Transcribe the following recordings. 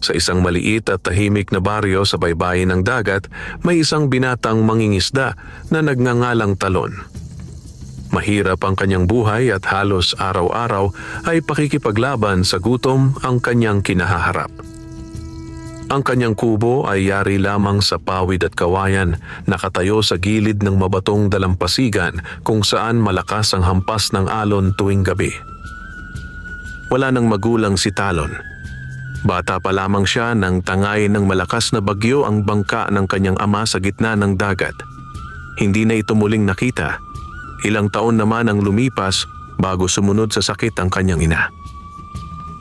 Sa isang maliit at tahimik na baryo sa baybayin ng dagat, may isang binatang mangingisda na nagngangalang Talon. Mahirap ang kanyang buhay at halos araw-araw ay pakikipaglaban sa gutom ang kanyang kinahaharap. Ang kanyang kubo ay yari lamang sa pawid at kawayan, nakatayo sa gilid ng mabatong dalampasigan kung saan malakas ang hampas ng alon tuwing gabi. Wala nang magulang si Talon. Bata pa lamang siya nang tangay ng malakas na bagyo ang bangka ng kanyang ama sa gitna ng dagat. Hindi na ito muling nakita. Ilang taon naman ang lumipas bago sumunod sa sakit ang kanyang ina.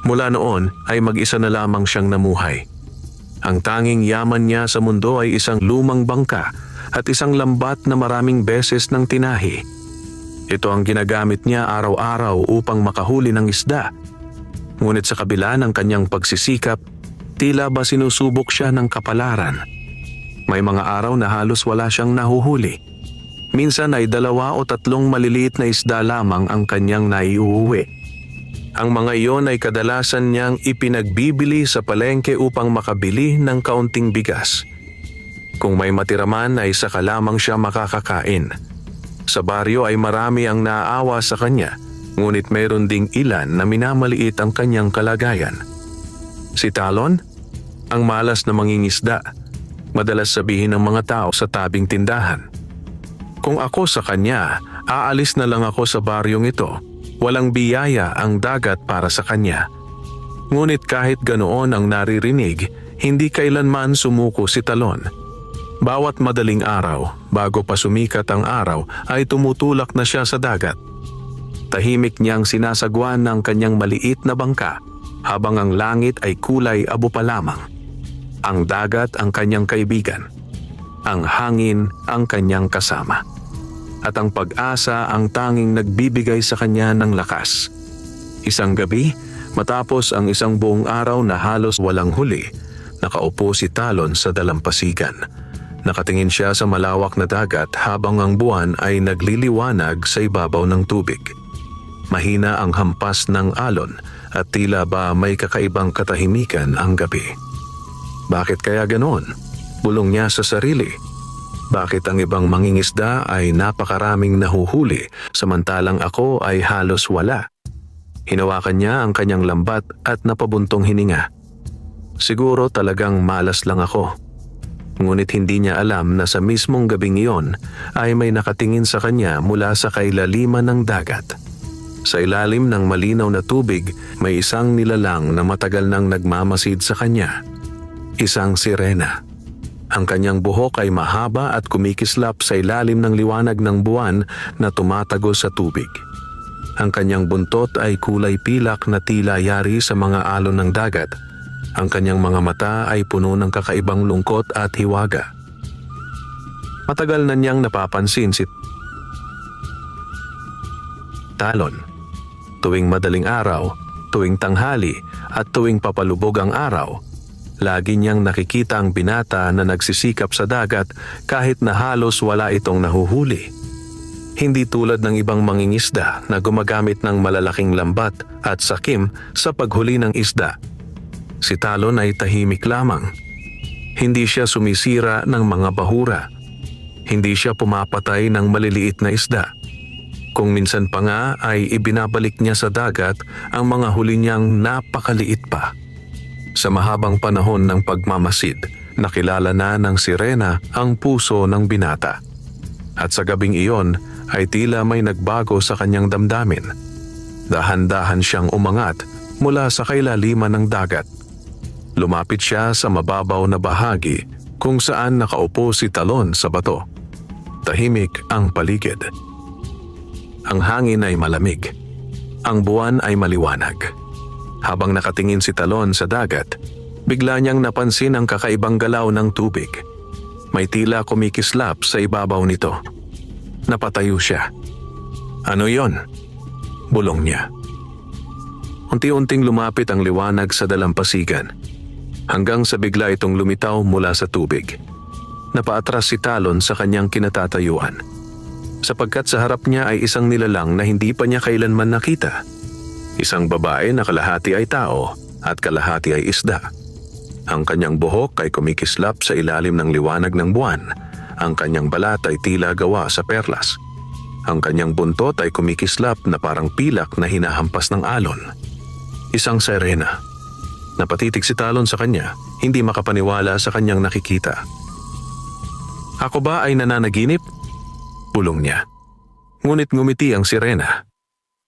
Mula noon ay mag-isa na lamang siyang namuhay. Ang tanging yaman niya sa mundo ay isang lumang bangka at isang lambat na maraming beses ng tinahi. Ito ang ginagamit niya araw-araw upang makahuli ng isda. Ngunit sa kabila ng kanyang pagsisikap, tila ba sinusubok siya ng kapalaran. May mga araw na halos wala siyang nahuhuli. Minsan ay 2 o 3 maliliit na isda lamang ang kanyang naiuuwi. Ang mga iyon ay kadalasan niyang ipinagbibili sa palengke upang makabili ng kaunting bigas. Kung may matiraman ay saka lamang siya makakakain. Sa baryo ay marami ang naaawa sa kanya, ngunit mayroon ding ilan na minamaliit ang kanyang kalagayan. Si Talon, ang malas na mangingisda, madalas sabihin ng mga tao sa tabing tindahan. Kung ako sa kanya, aalis na lang ako sa baryong ito. Walang biyaya ang dagat para sa kanya. Ngunit kahit ganoon ang naririnig, hindi kailanman sumuko si Talon. Bawat madaling araw, bago pa sumikat ang araw, ay tumutulak na siya sa dagat. Tahimik niyang sinasagwan ng kanyang maliit na bangka, habang ang langit ay kulay abo pa lamang. Ang dagat ang kanyang kaibigan. Ang hangin ang kanyang kasama. At ang pag-asa ang tanging nagbibigay sa kanya ng lakas. Isang gabi, matapos ang isang buong araw na halos walang huli, nakaupo si Talon sa dalampasigan. Nakatingin siya sa malawak na dagat habang ang buwan ay nagliliwanag sa ibabaw ng tubig. Mahina ang hampas ng alon at tila ba may kakaibang katahimikan ang gabi. Bakit kaya ganoon? Bulong niya sa sarili. Bakit ang ibang mangingisda ay napakaraming nahuhuli samantalang ako ay halos wala? Hinawakan niya ang kanyang lambat at napabuntong hininga. Siguro talagang malas lang ako. Ngunit hindi niya alam na sa mismong gabing iyon ay may nakatingin sa kanya mula sa kailaliman ng dagat. Sa ilalim ng malinaw na tubig, may isang nilalang na matagal nang nagmamasid sa kanya. Isang sirena. Ang kanyang buhok ay mahaba at kumikislap sa ilalim ng liwanag ng buwan na tumatagos sa tubig. Ang kanyang buntot ay kulay pilak na tila yari sa mga alon ng dagat. Ang kanyang mga mata ay puno ng kakaibang lungkot at hiwaga. Matagal na niyang napapansin si Talon. Tuwing madaling araw, tuwing tanghali at tuwing papalubog ang araw, lagi niyang nakikita ang binata na nagsisikap sa dagat kahit na halos wala itong nahuhuli. Hindi tulad ng ibang mangingisda na gumagamit ng malalaking lambat at sakim sa paghuli ng isda. Si Talon ay tahimik lamang. Hindi siya sumisira ng mga bahura. Hindi siya pumapatay ng maliliit na isda. Kung minsan pa nga ay ibinabalik niya sa dagat ang mga huli niyang napakaliit pa. Sa mahabang panahon ng pagmamasid, nakilala na ng sirena ang puso ng binata. At sa gabing iyon ay tila may nagbago sa kanyang damdamin. Dahan-dahan siyang umangat mula sa kailaliman ng dagat. Lumapit siya sa mababaw na bahagi kung saan nakaupo si Talon sa bato. Tahimik ang paligid. Ang hangin ay malamig. Ang buwan ay maliwanag. Habang nakatingin si Talon sa dagat, bigla niyang napansin ang kakaibang galaw ng tubig. May tila kumikislap sa ibabaw nito. Napatayo siya. Ano yon? Bulong niya. Unti-unting lumapit ang liwanag sa dalampasigan, hanggang sa bigla itong lumitaw mula sa tubig. Napaatras si Talon sa kanyang kinatatayuan, sapagkat sa harap niya ay isang nilalang na hindi pa niya kailanman nakita. Isang babae na kalahati ay tao at kalahati ay isda. Ang kanyang buhok ay kumikislap sa ilalim ng liwanag ng buwan. Ang kanyang balat ay tila gawa sa perlas. Ang kanyang buntot ay kumikislap na parang pilak na hinahampas ng alon. Isang sirena. Napatitig si Talon sa kanya, hindi makapaniwala sa kanyang nakikita. Ako ba ay nananaginip? Bulong niya. Ngunit ngumiti ang sirena.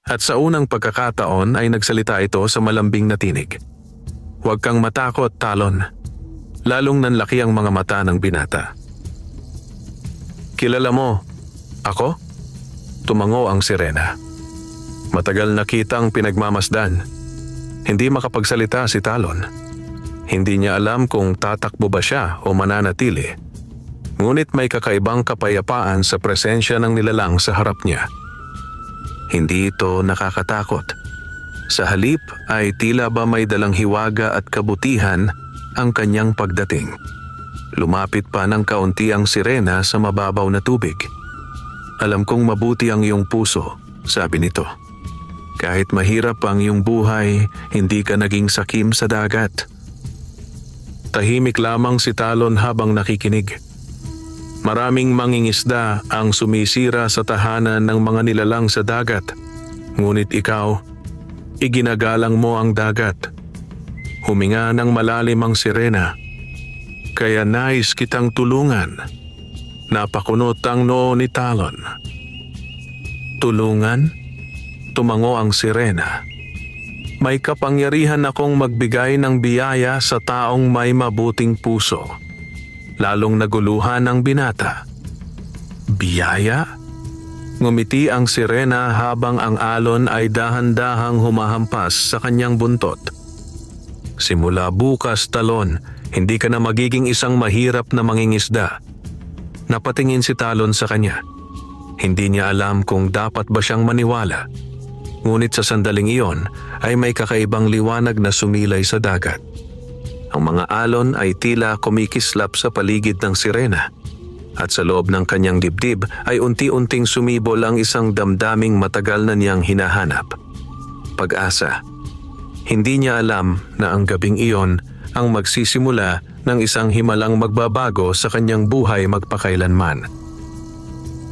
At sa unang pagkakataon ay nagsalita ito sa malambing na tinig. Huwag kang matakot, Talon. Lalong nanlaki ang mga mata ng binata. Kilala mo, ako? Tumango ang sirena. Matagal na kitang pinagmamasdan. Hindi makapagsalita si Talon. Hindi niya alam kung tatakbo ba siya o mananatili. Ngunit may kakaibang kapayapaan sa presensya ng nilalang sa harap niya. Hindi ito nakakatakot. Sa halip ay tila ba may dalang hiwaga at kabutihan ang kanyang pagdating. Lumapit pa ng kaunti ang sirena sa mababaw na tubig. Alam kong mabuti ang iyong puso, sabi nito. Kahit mahirap ang iyong buhay, hindi ka naging sakim sa dagat. Tahimik lamang si Talon habang nakikinig. Maraming mangingisda ang sumisira sa tahanan ng mga nilalang sa dagat. Ngunit ikaw, iginagalang mo ang dagat. Huminga ng malalim ang sirena. Kaya nais kitang tulungan. Napakunot ang noo ni Talon. Tulungan? Tumango ang sirena. May kapangyarihan akong magbigay ng biyaya sa taong may mabuting puso. Lalong naguluhan ang binata. Biyaya? Ngumiti ang sirena habang ang alon ay dahan-dahang humahampas sa kanyang buntot. Simula bukas, Talon, hindi ka na magiging isang mahirap na mangingisda. Napatingin si Talon sa kanya. Hindi niya alam kung dapat ba siyang maniwala. Ngunit sa sandaling iyon ay may kakaibang liwanag na sumilay sa dagat. Ang mga alon ay tila kumikislap sa paligid ng sirena. At sa loob ng kanyang dibdib ay unti-unting sumibol ang isang damdaming matagal na niyang hinahanap. Pag-asa. Hindi niya alam na ang gabing iyon ang magsisimula ng isang himalang magbabago sa kanyang buhay magpakailanman.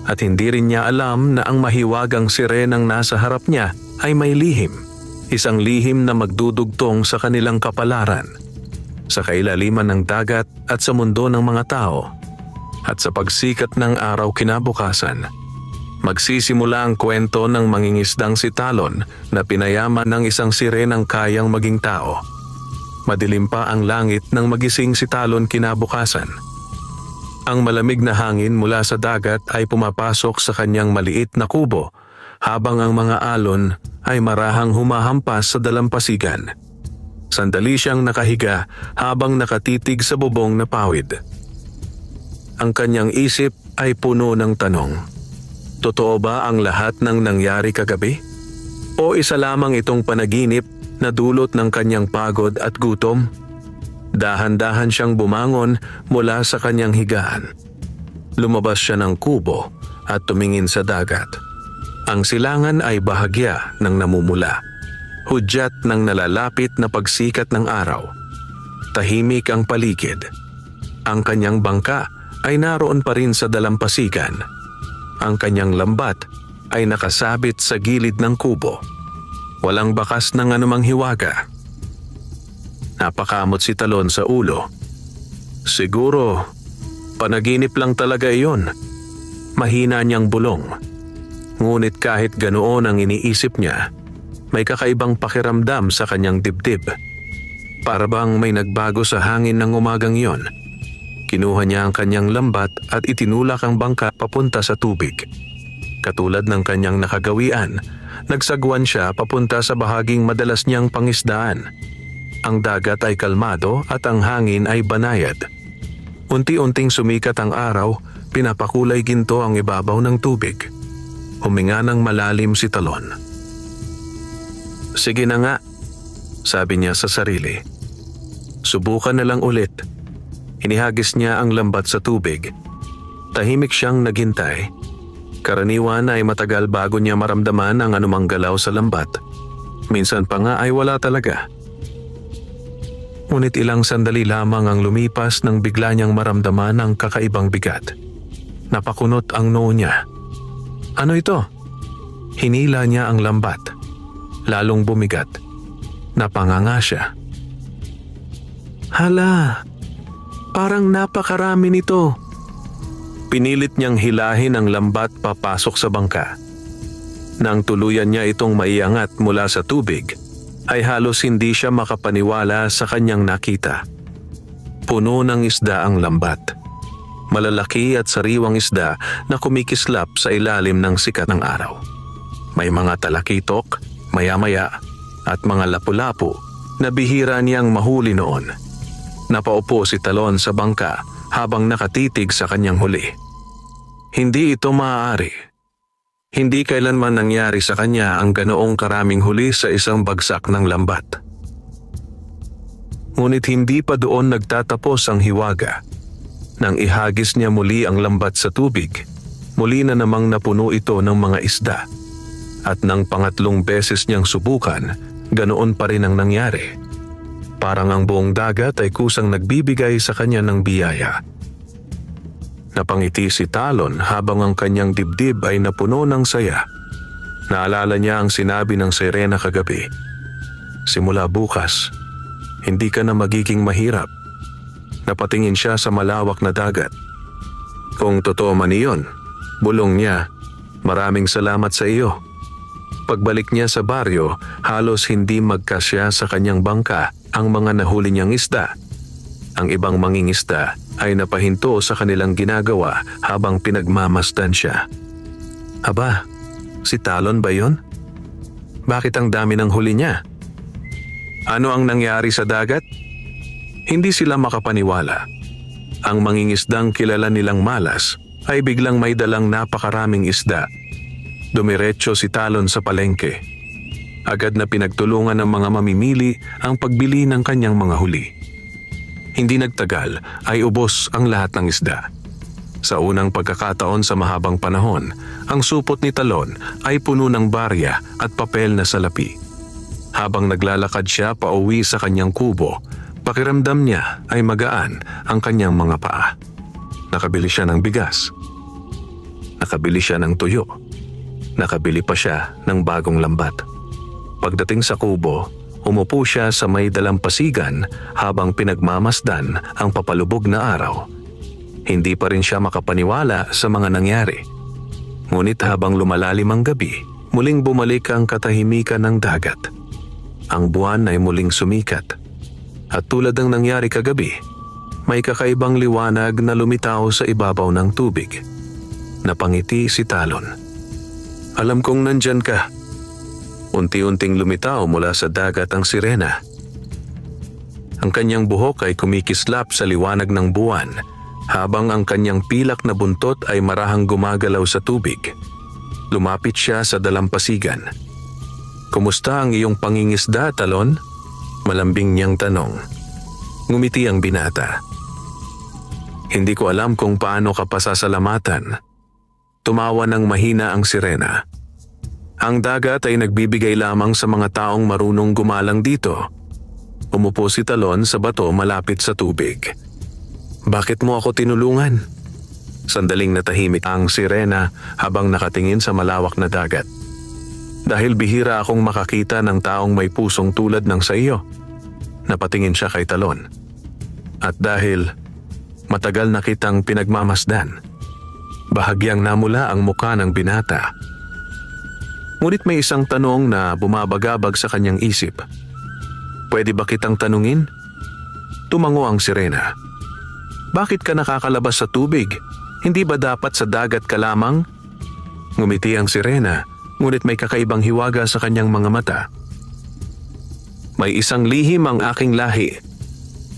At hindi rin niya alam na ang mahiwagang sirenang nasa harap niya ay may lihim. Isang lihim na magdudugtong sa kanilang kapalaran. Sa kailaliman ng dagat at sa mundo ng mga tao. At sa pagsikat ng araw kinabukasan, magsisimula ang kwento ng mangingisdang si Talon na pinayaman ng isang sirenang kayang maging tao. Madilim pa ang langit nang magising si Talon kinabukasan. Ang malamig na hangin mula sa dagat ay pumapasok sa kanyang maliit na kubo habang ang mga alon ay marahang humahampas sa dalampasigan. Sandali siyang nakahiga habang nakatitig sa bubong na pawid. Ang kanyang isip ay puno ng tanong. Totoo ba ang lahat ng nangyari kagabi? O isa lamang itong panaginip na dulot ng kanyang pagod at gutom? Dahan-dahan siyang bumangon mula sa kanyang higaan. Lumabas siya ng kubo at tumingin sa dagat. Ang silangan ay bahagya ng namumula. Hudyat ng nalalapit na pagsikat ng araw. Tahimik ang paligid. Ang kanyang bangka ay naroon pa rin sa dalampasigan. Ang kanyang lambat ay nakasabit sa gilid ng kubo. Walang bakas ng anumang hiwaga. Napakamot si Talon sa ulo. Siguro, panaginip lang talaga iyon. Mahina niyang bulong. Ngunit kahit ganoon ang iniisip niya, may kakaibang pakiramdam sa kanyang dibdib. Para bang may nagbago sa hangin ng umagang iyon. Kinuha niya ang kanyang lambat at itinulak ang bangka papunta sa tubig. Katulad ng kanyang nakagawian, nagsagwan siya papunta sa bahaging madalas niyang pangisdaan. Ang dagat ay kalmado at ang hangin ay banayad. Unti-unting sumikat ang araw, pinapakulay ginto ang ibabaw ng tubig. Huminga ng malalim si Talon. Sige na nga, sabi niya sa sarili. Subukan na lang ulit. Inihagis niya ang lambat sa tubig. Tahimik siyang naghintay. Karaniwan ay matagal bago niya maramdaman ang anumang galaw sa lambat. Minsan pa nga ay wala talaga. Ngunit ilang sandali lamang ang lumipas nang bigla niyang maramdaman ang kakaibang bigat. Napakunot ang noo niya. Ano ito? Hinila niya ang lambat. Lalong bumigat. Napanganga siya. Hala, parang napakarami nito. Pinilit niyang hilahin ang lambat papasok sa bangka. Nang tuluyan niya itong maiangat mula sa tubig, ay halos hindi siya makapaniwala sa kanyang nakita. Puno ng isda ang lambat. Malalaki at sariwang isda na kumikislap sa ilalim ng sikat ng araw. May mga talakitok, maya-maya, at mga lapu-lapu na bihira niyang mahuli noon. Napaupo si Talon sa bangka habang nakatitig sa kanyang huli. Hindi ito maaari. Hindi kailanman nangyari sa kanya ang ganoong karaming huli sa isang bagsak ng lambat. Ngunit hindi pa doon nagtatapos ang hiwaga. Nang ihagis niya muli ang lambat sa tubig, muli na namang napuno ito ng mga isda. At nang pangatlong beses niyang subukan, ganoon pa rin ang nangyari. Parang ang buong dagat ay kusang nagbibigay sa kanya ng biyaya. Napangiti si Talon habang ang kanyang dibdib ay napuno ng saya. Naalala niya ang sinabi ng sirena kagabi. Simula bukas, hindi ka na magiging mahirap. Napatingin siya sa malawak na dagat. Kung totoo man iyon, bulong niya, maraming salamat sa iyo. Pagbalik niya sa baryo, halos hindi magkasya sa kanyang bangka ang mga nahuli niyang isda. Ang ibang mangingisda ay napahinto sa kanilang ginagawa habang pinagmamasdan siya. Aba, si Talon ba yun? Bakit ang dami ng huli niya? Ano ang nangyari sa dagat? Hindi sila makapaniwala. Ang mangingisdang kilala nilang malas ay biglang may dalang napakaraming isda. Dumiretso si Talon sa palengke. Agad na pinagtulungan ng mga mamimili ang pagbili ng kanyang mga huli. Hindi nagtagal ay ubos ang lahat ng isda. Sa unang pagkakataon sa mahabang panahon, ang supot ni Talon ay puno ng barya at papel na salapi. Habang naglalakad siya pauwi sa kanyang kubo, pakiramdam niya ay magaan ang kanyang mga paa. Nakabili siya ng bigas. Nakabili siya ng tuyo. Nakabili pa siya ng bagong lambat. Pagdating sa kubo, umupo siya sa may dalampasigan habang pinagmamasdan ang papalubog na araw. Hindi pa rin siya makapaniwala sa mga nangyari. Ngunit habang lumalalim ang gabi, muling bumalik ang katahimikan ng dagat. Ang buwan ay muling sumikat. At tulad ng nangyari kagabi, may kakaibang liwanag na lumitaw sa ibabaw ng tubig. Napangiti si Talon. Alam kong nandyan ka. Unti-unting lumitaw mula sa dagat ang sirena. Ang kanyang buhok ay kumikislap sa liwanag ng buwan habang ang kanyang pilak na buntot ay marahang gumagalaw sa tubig. Lumapit siya sa dalampasigan. Kumusta ang iyong pangingisda, Talon? Malambing niyang tanong. Ngumiti ang binata. Hindi ko alam kung paano ka pasasalamatan. Tumawa ng mahina ang sirena. Ang dagat ay nagbibigay lamang sa mga taong marunong gumalang dito. Umupo si Talon sa bato malapit sa tubig. Bakit mo ako tinulungan? Sandaling natahimik ang sirena habang nakatingin sa malawak na dagat. Dahil bihira akong makakita ng taong may pusong tulad ng sa iyo. Napatingin siya kay Talon. At dahil matagal na kitang pinagmamasdan, bahagyang namula ang muka ng binata. Ngunit may isang tanong na bumabagabag sa kanyang isip. Pwede ba kitang tanungin? Tumango ang sirena. Bakit ka nakakalabas sa tubig? Hindi ba dapat sa dagat ka lamang? Ngumiti ang sirena, ngunit may kakaibang hiwaga sa kanyang mga mata. May isang lihim ang aking lahi.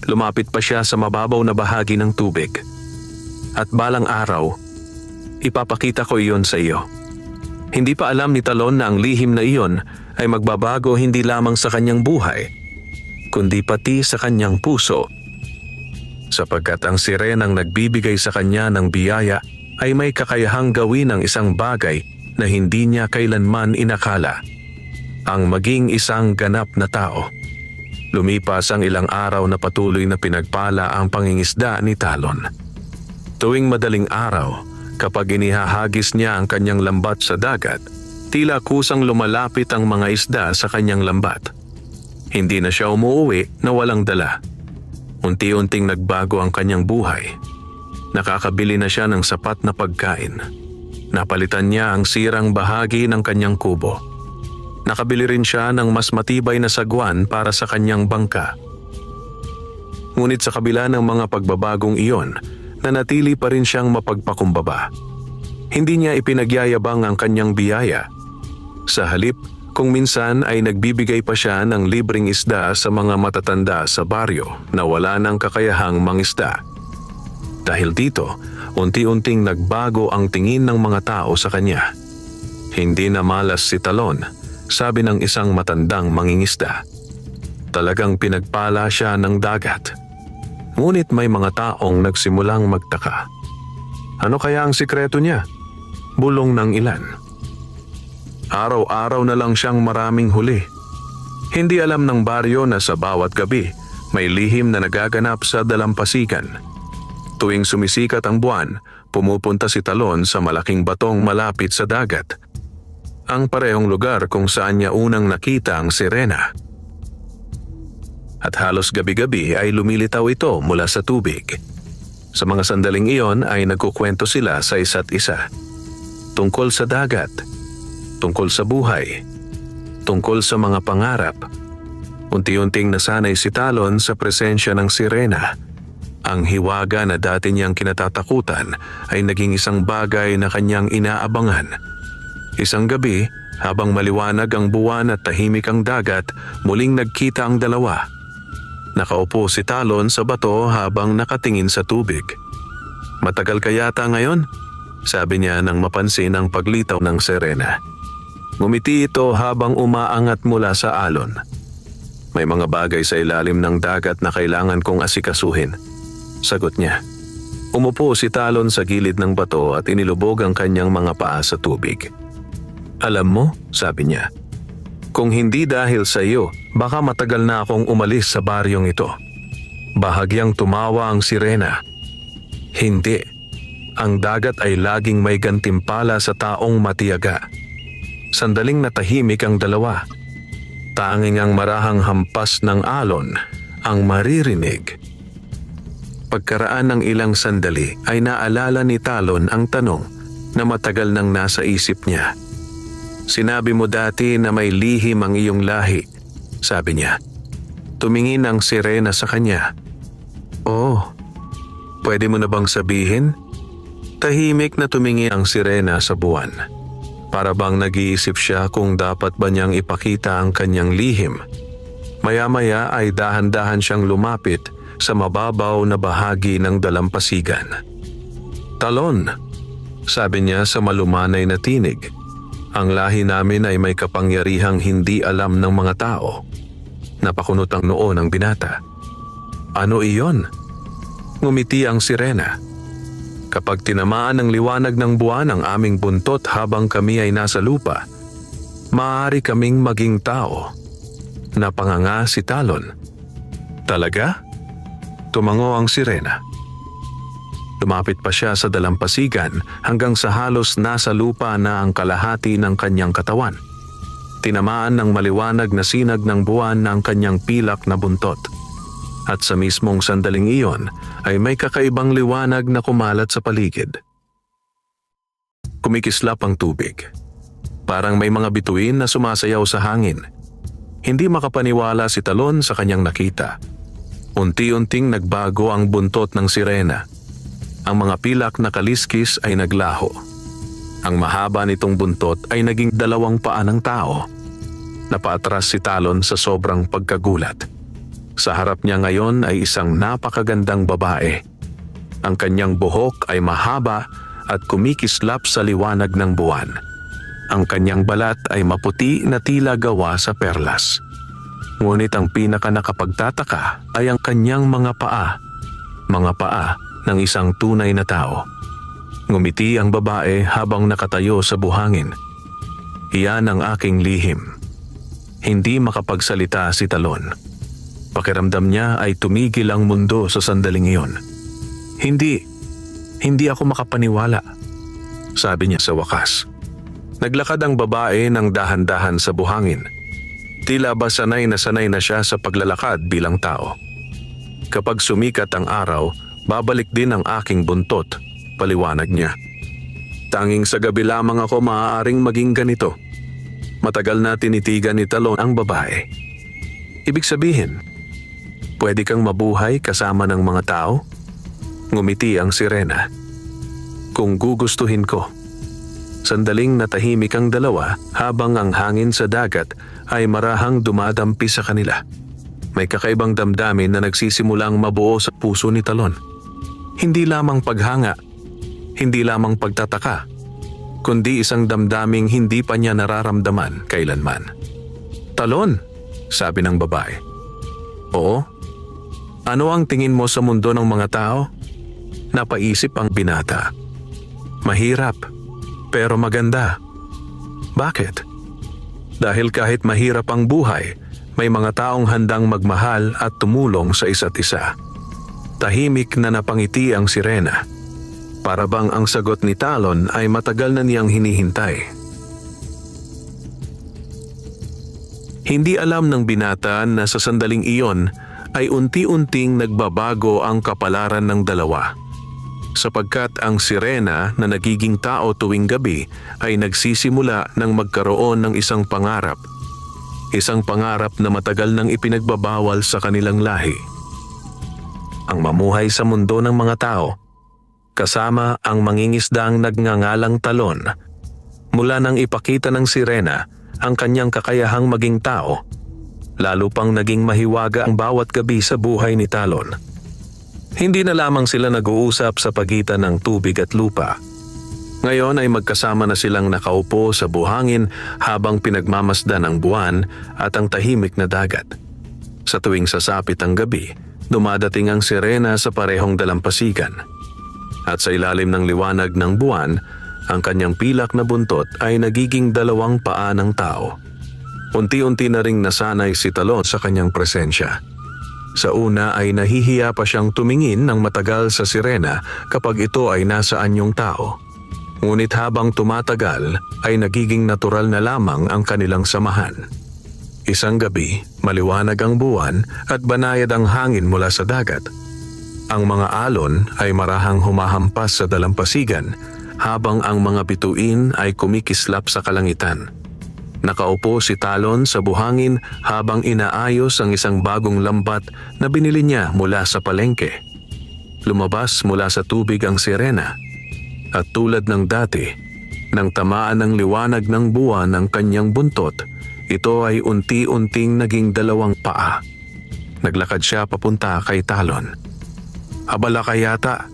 Lumapit pa siya sa mababaw na bahagi ng tubig. At balang araw, ipapakita ko iyon sa iyo. Hindi pa alam ni Talon na ang lihim na iyon ay magbabago hindi lamang sa kanyang buhay, kundi pati sa kanyang puso. Sapagkat ang sirenang nagbibigay sa kanya ng biyaya ay may kakayahang gawin ang isang bagay na hindi niya kailanman inakala, ang maging isang ganap na tao. Lumipas ang ilang araw na patuloy na pinagpala ang pangingisda ni Talon. Tuwing madaling araw, kapag inihahagis niya ang kanyang lambat sa dagat, tila kusang lumalapit ang mga isda sa kanyang lambat. Hindi na siya umuuwi na walang dala. Unti-unting nagbago ang kanyang buhay. Nakakabili na siya ng sapat na pagkain. Napalitan niya ang sirang bahagi ng kanyang kubo. Nakabili rin siya ng mas matibay na sagwan para sa kanyang bangka. Ngunit sa kabila ng mga pagbabagong iyon, nanatili pa rin siyang mapagpakumbaba. Hindi niya ipinagyayabang ang kanyang biyaya. Sa halip, kung minsan ay nagbibigay pa siya ng libreng isda sa mga matatanda sa baryo na wala ng kakayahang mangisda. Dahil dito, unti-unting nagbago ang tingin ng mga tao sa kanya. Hindi na malas si Talon, sabi ng isang matandang mangingisda. Talagang pinagpala siya ng dagat. Ngunit may mga taong nagsimulang magtaka. Ano kaya ang sikreto niya? Bulong ng ilan. Araw-araw na lang siyang maraming huli. Hindi alam ng baryo na sa bawat gabi, may lihim na nagaganap sa dalampasigan. Tuwing sumisikat ang buwan, pumupunta si Talon sa malaking batong malapit sa dagat. Ang parehong lugar kung saan niya unang nakita ang sirena. At halos gabi-gabi ay lumilitaw ito mula sa tubig. Sa mga sandaling iyon ay nagkukwento sila sa isa't isa. Tungkol sa dagat, tungkol sa buhay, tungkol sa mga pangarap. Unti-unting nasanay si Talon sa presensya ng sirena. Ang hiwaga na dati niyang kinatatakutan ay naging isang bagay na kanyang inaabangan. Isang gabi, habang maliwanag ang buwan at tahimik ang dagat, muling nagkita ang dalawa. Nakaupo si Talon sa bato habang nakatingin sa tubig. "Matagal ka yata ngayon?" sabi niya nang mapansin ang paglitaw ng sirena. Ngumiti ito habang umaangat mula sa alon. "May mga bagay sa ilalim ng dagat na kailangan kong asikasuhin," sagot niya. Umupo si Talon sa gilid ng bato at inilubog ang kanyang mga paa sa tubig. "Alam mo," sabi niya, "kung hindi dahil sa iyo, baka matagal na akong umalis sa baryong ito." Bahagyang tumawa ang sirena. "Hindi. Ang dagat ay laging may gantimpala sa taong matiyaga." Sandaling natahimik ang dalawa. Tanging ang marahang hampas ng alon ang maririnig. Pagkaraan ng ilang sandali ay naalala ni Talon ang tanong na matagal nang nasa isip niya. "Sinabi mo dati na may lihim ang iyong lahi," sabi niya. Tumingin ang sirena sa kanya. "Oh, pwede mo na bang sabihin?" Tahimik na tumingin ang sirena sa buwan. Para bang nag-iisip siya kung dapat ba niyang ipakita ang kanyang lihim. Maya-maya ay dahan-dahan siyang lumapit sa mababaw na bahagi ng dalampasigan. "Talon," sabi niya sa malumanay na tinig. "Ang lahi namin ay may kapangyarihang hindi alam ng mga tao." Napakunot ang noo ng binata. "Ano iyon?" Ngumiti ang sirena. "Kapag tinamaan ng liwanag ng buwan ang aming buntot habang kami ay nasa lupa, maaari kaming maging tao." Napanganga si Talon. "Talaga?" Tumango ang sirena. Lumapit pa siya sa dalampasigan hanggang sa halos nasa lupa na ang kalahati ng kanyang katawan. Tinamaan ng maliwanag na sinag ng buwan ang kanyang pilak na buntot. At sa mismong sandaling iyon ay may kakaibang liwanag na kumalat sa paligid. Kumikislap ang tubig. Parang may mga bituin na sumasayaw sa hangin. Hindi makapaniwala si Talon sa kanyang nakita. Unti-unting nagbago ang buntot ng sirena. Ang mga pilak na kaliskis ay naglaho. Ang mahaba nitong buntot ay naging 2 paa ng tao. Napaatras si Talon sa sobrang pagkagulat. Sa harap niya ngayon ay isang napakagandang babae. Ang kanyang buhok ay mahaba at kumikislap sa liwanag ng buwan. Ang kanyang balat ay maputi na tila gawa sa perlas. Ngunit ang pinaka nakapagtataka ay ang kanyang mga paa. Mga paa ng isang tunay na tao. Ngumiti ang babae habang nakatayo sa buhangin. "Iyan ang aking lihim." Hindi makapagsalita si Talon. Pakiramdam niya ay tumigil ang mundo sa sandaling iyon. Hindi ako makapaniwala, sabi niya sa wakas. Naglakad ang babae ng dahan-dahan sa buhangin. Tila ba sanay na siya sa paglalakad bilang tao. Kapag sumikat ang araw, babalik din ang aking buntot, paliwanag niya. Tanging sa gabi lamang ako maaaring maging ganito. Matagal na tinitigan ni Talon ang babae. Ibig sabihin, pwede kang mabuhay kasama ng mga tao? Ngumiti ang sirena. Kung gugustuhin ko. Sandaling natahimik ang dalawa habang ang hangin sa dagat ay marahang dumadampi sa kanila. May kakaibang damdamin na nagsisimulang mabuo sa puso ni Talon. Hindi lamang paghanga, hindi lamang pagtataka, kundi isang damdaming hindi pa niya nararamdaman kailanman. Talon, sabi ng babae. Oo? Ano ang tingin mo sa mundo ng mga tao? Napaisip ang binata. Mahirap, pero maganda. Bakit? Dahil kahit mahirap ang buhay, may mga taong handang magmahal at tumulong sa isa't isa. Tahimik na napangiti ang sirena. Para bang ang sagot ni Talon ay matagal na niyang hinihintay. Hindi alam ng binata na sa sandaling iyon ay unti-unting nagbabago ang kapalaran ng dalawa. Sapagkat ang sirena na nagiging tao tuwing gabi ay nagsisimula ng magkaroon ng isang pangarap. Isang pangarap na matagal nang ipinagbabawal sa kanilang lahi. Ang mamuhay sa mundo ng mga tao, kasama ang mangingisdang nagngangalang Talon. Mula nang ipakita ng sirena ang kanyang kakayahang maging tao, lalo pang naging mahiwaga ang bawat gabi sa buhay ni Talon. Hindi na lamang sila nag-uusap sa pagitan ng tubig at lupa. Ngayon ay magkasama na silang nakaupo sa buhangin habang pinagmamasdan ang buwan at ang tahimik na dagat. Sa tuwing sasapit ang gabi, dumadating ang sirena sa parehong dalampasigan. At sa ilalim ng liwanag ng buwan, ang kanyang pilak na buntot ay nagiging dalawang paa ng tao. Unti-unti na ring nasanay si Talon sa kanyang presensya. Sa una ay nahihiya pa siyang tumingin ng matagal sa sirena kapag ito ay nasa anyong tao. Ngunit habang tumatagal ay nagiging natural na lamang ang kanilang samahan. Isang gabi, maliwanag ang buwan at banayad ang hangin mula sa dagat. Ang mga alon ay marahang humahampas sa dalampasigan habang ang mga bituin ay kumikislap sa kalangitan. Nakaupo si Talon sa buhangin habang inaayos ang isang bagong lambat na binili niya mula sa palengke. Lumabas mula sa tubig ang sirena at tulad ng dati, nang tamaan ng liwanag ng buwan ang kanyang buntot, ito ay unti-unting naging dalawang paa. Naglakad siya papunta kay Talon. Abala ka yata,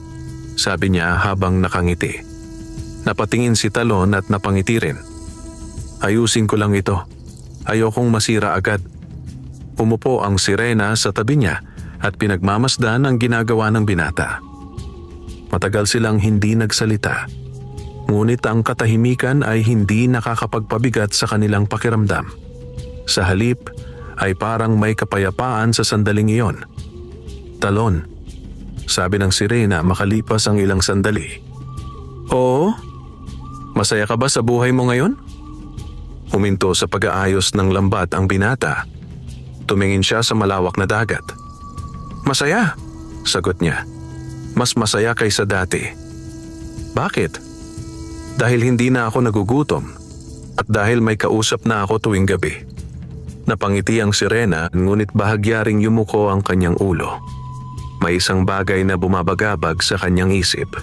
sabi niya habang nakangiti. Napatingin si Talon at napangiti rin. Ayusin ko lang ito. Ayokong masira agad. Umupo ang sirena sa tabi niya at pinagmamasdan ang ginagawa ng binata. Matagal silang hindi nagsalita. Ngunit ang katahimikan ay hindi nakakapagpabigat sa kanilang pakiramdam. Sa halip ay parang may kapayapaan sa sandaling iyon. Talon, sabi ng sirena makalipas ang ilang sandali. Oo? Masaya ka ba sa buhay mo ngayon? Huminto sa pag-aayos ng lambat ang binata. Tumingin siya sa malawak na dagat. Masaya, sagot niya. Mas masaya kaysa dati. Bakit? Dahil hindi na ako nagugutom at dahil may kausap na ako tuwing gabi. Napangiti ang sirena ngunit bahagya ring yumuko ang kanyang ulo. May isang bagay na bumabagabag sa kanyang isip.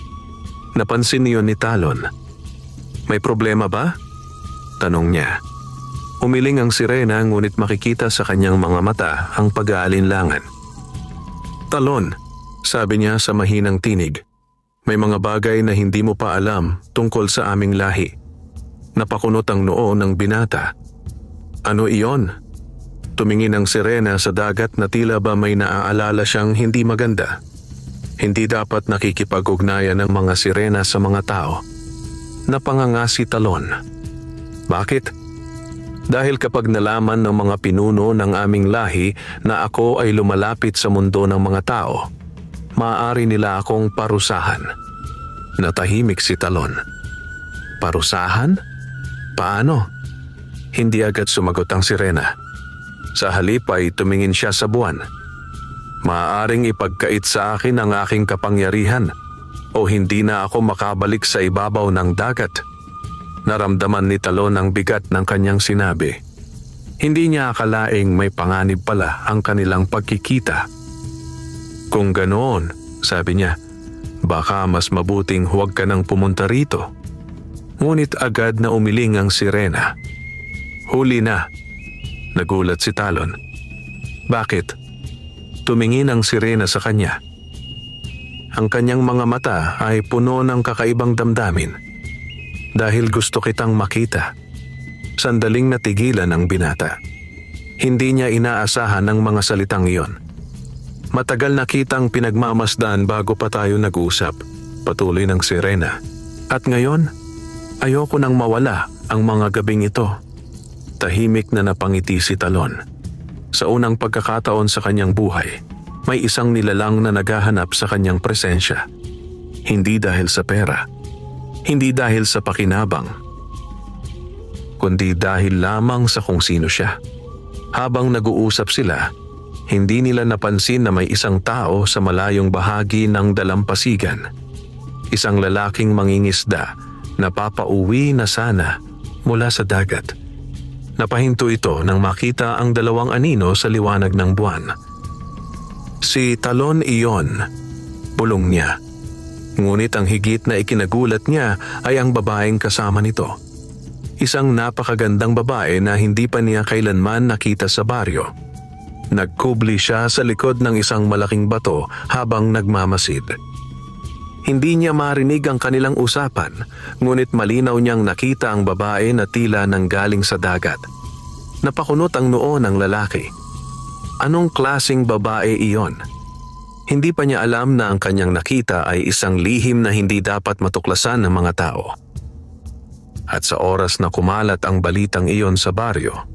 Napansin niyon ni Talon. May problema ba? Tanong niya. Umiling ang sirena ngunit makikita sa kanyang mga mata ang pag-aalinlangan. Talon, sabi niya sa mahinang tinig. May mga bagay na hindi mo pa alam tungkol sa aming lahi. Napakunot ang noo ng binata. Ano iyon? Tumingin ang sirena sa dagat na tila ba may naaalala siyang hindi maganda. Hindi dapat nakikipag-ugnayan ng mga sirena sa mga tao. Napanganga si Talon. Bakit? Dahil kapag nalaman ng mga pinuno ng aming lahi na ako ay lumalapit sa mundo ng mga tao, maaari nila akong parusahan. Natahimik si Talon. Parusahan? Paano? Hindi agad sumagot ang sirena. Sa halip ay tumingin siya sa buwan. Maaaring ipagkait sa akin ang aking kapangyarihan o hindi na ako makabalik sa ibabaw ng dagat. Naramdaman ni Talon ang bigat ng kanyang sinabi. Hindi niya akalaing may panganib pala ang kanilang pagkikita. Kung ganoon, sabi niya, baka mas mabuting huwag ka nang pumunta rito. Ngunit agad na umiling ang sirena. Huli na. Nagulat si Talon. Bakit? Tumingin ang sirena sa kanya. Ang kanyang mga mata ay puno ng kakaibang damdamin. Dahil gusto kitang makita. Sandaling natigilan ang binata. Hindi niya inaasahan ang mga salitang iyon. Matagal na kitang pinagmamasdan bago pa tayo nag-usap. Patuloy ng sirena. At ngayon, ayoko nang mawala ang mga gabing ito. Tahimik na napangiti si Talon. Sa unang pagkakataon sa kanyang buhay, may isang nilalang na naghahanap sa kanyang presensya. Hindi dahil sa pera. Hindi dahil sa pakinabang, kundi dahil lamang sa kung sino siya. Habang nag-uusap sila, hindi nila napansin na may isang tao sa malayong bahagi ng dalampasigan. Isang lalaking mangingisda na papauwi na sana mula sa dagat. Napahinto ito nang makita ang dalawang anino sa liwanag ng buwan. Si Talon iyon, bulong niya. Ngunit ang higit na ikinagulat niya ay ang babaeng kasama nito. Isang napakagandang babae na hindi pa niya kailanman nakita sa baryo. Nagkubli siya sa likod ng isang malaking bato habang nagmamasid. Hindi niya marinig ang kanilang usapan, ngunit malinaw niyang nakita ang babae na tila nanggaling sa dagat. Napakunot ang noo ng lalaki. Anong klasing babae iyon? Hindi pa niya alam na ang kanyang nakita ay isang lihim na hindi dapat matuklasan ng mga tao. At sa oras na kumalat ang balitang iyon sa baryo,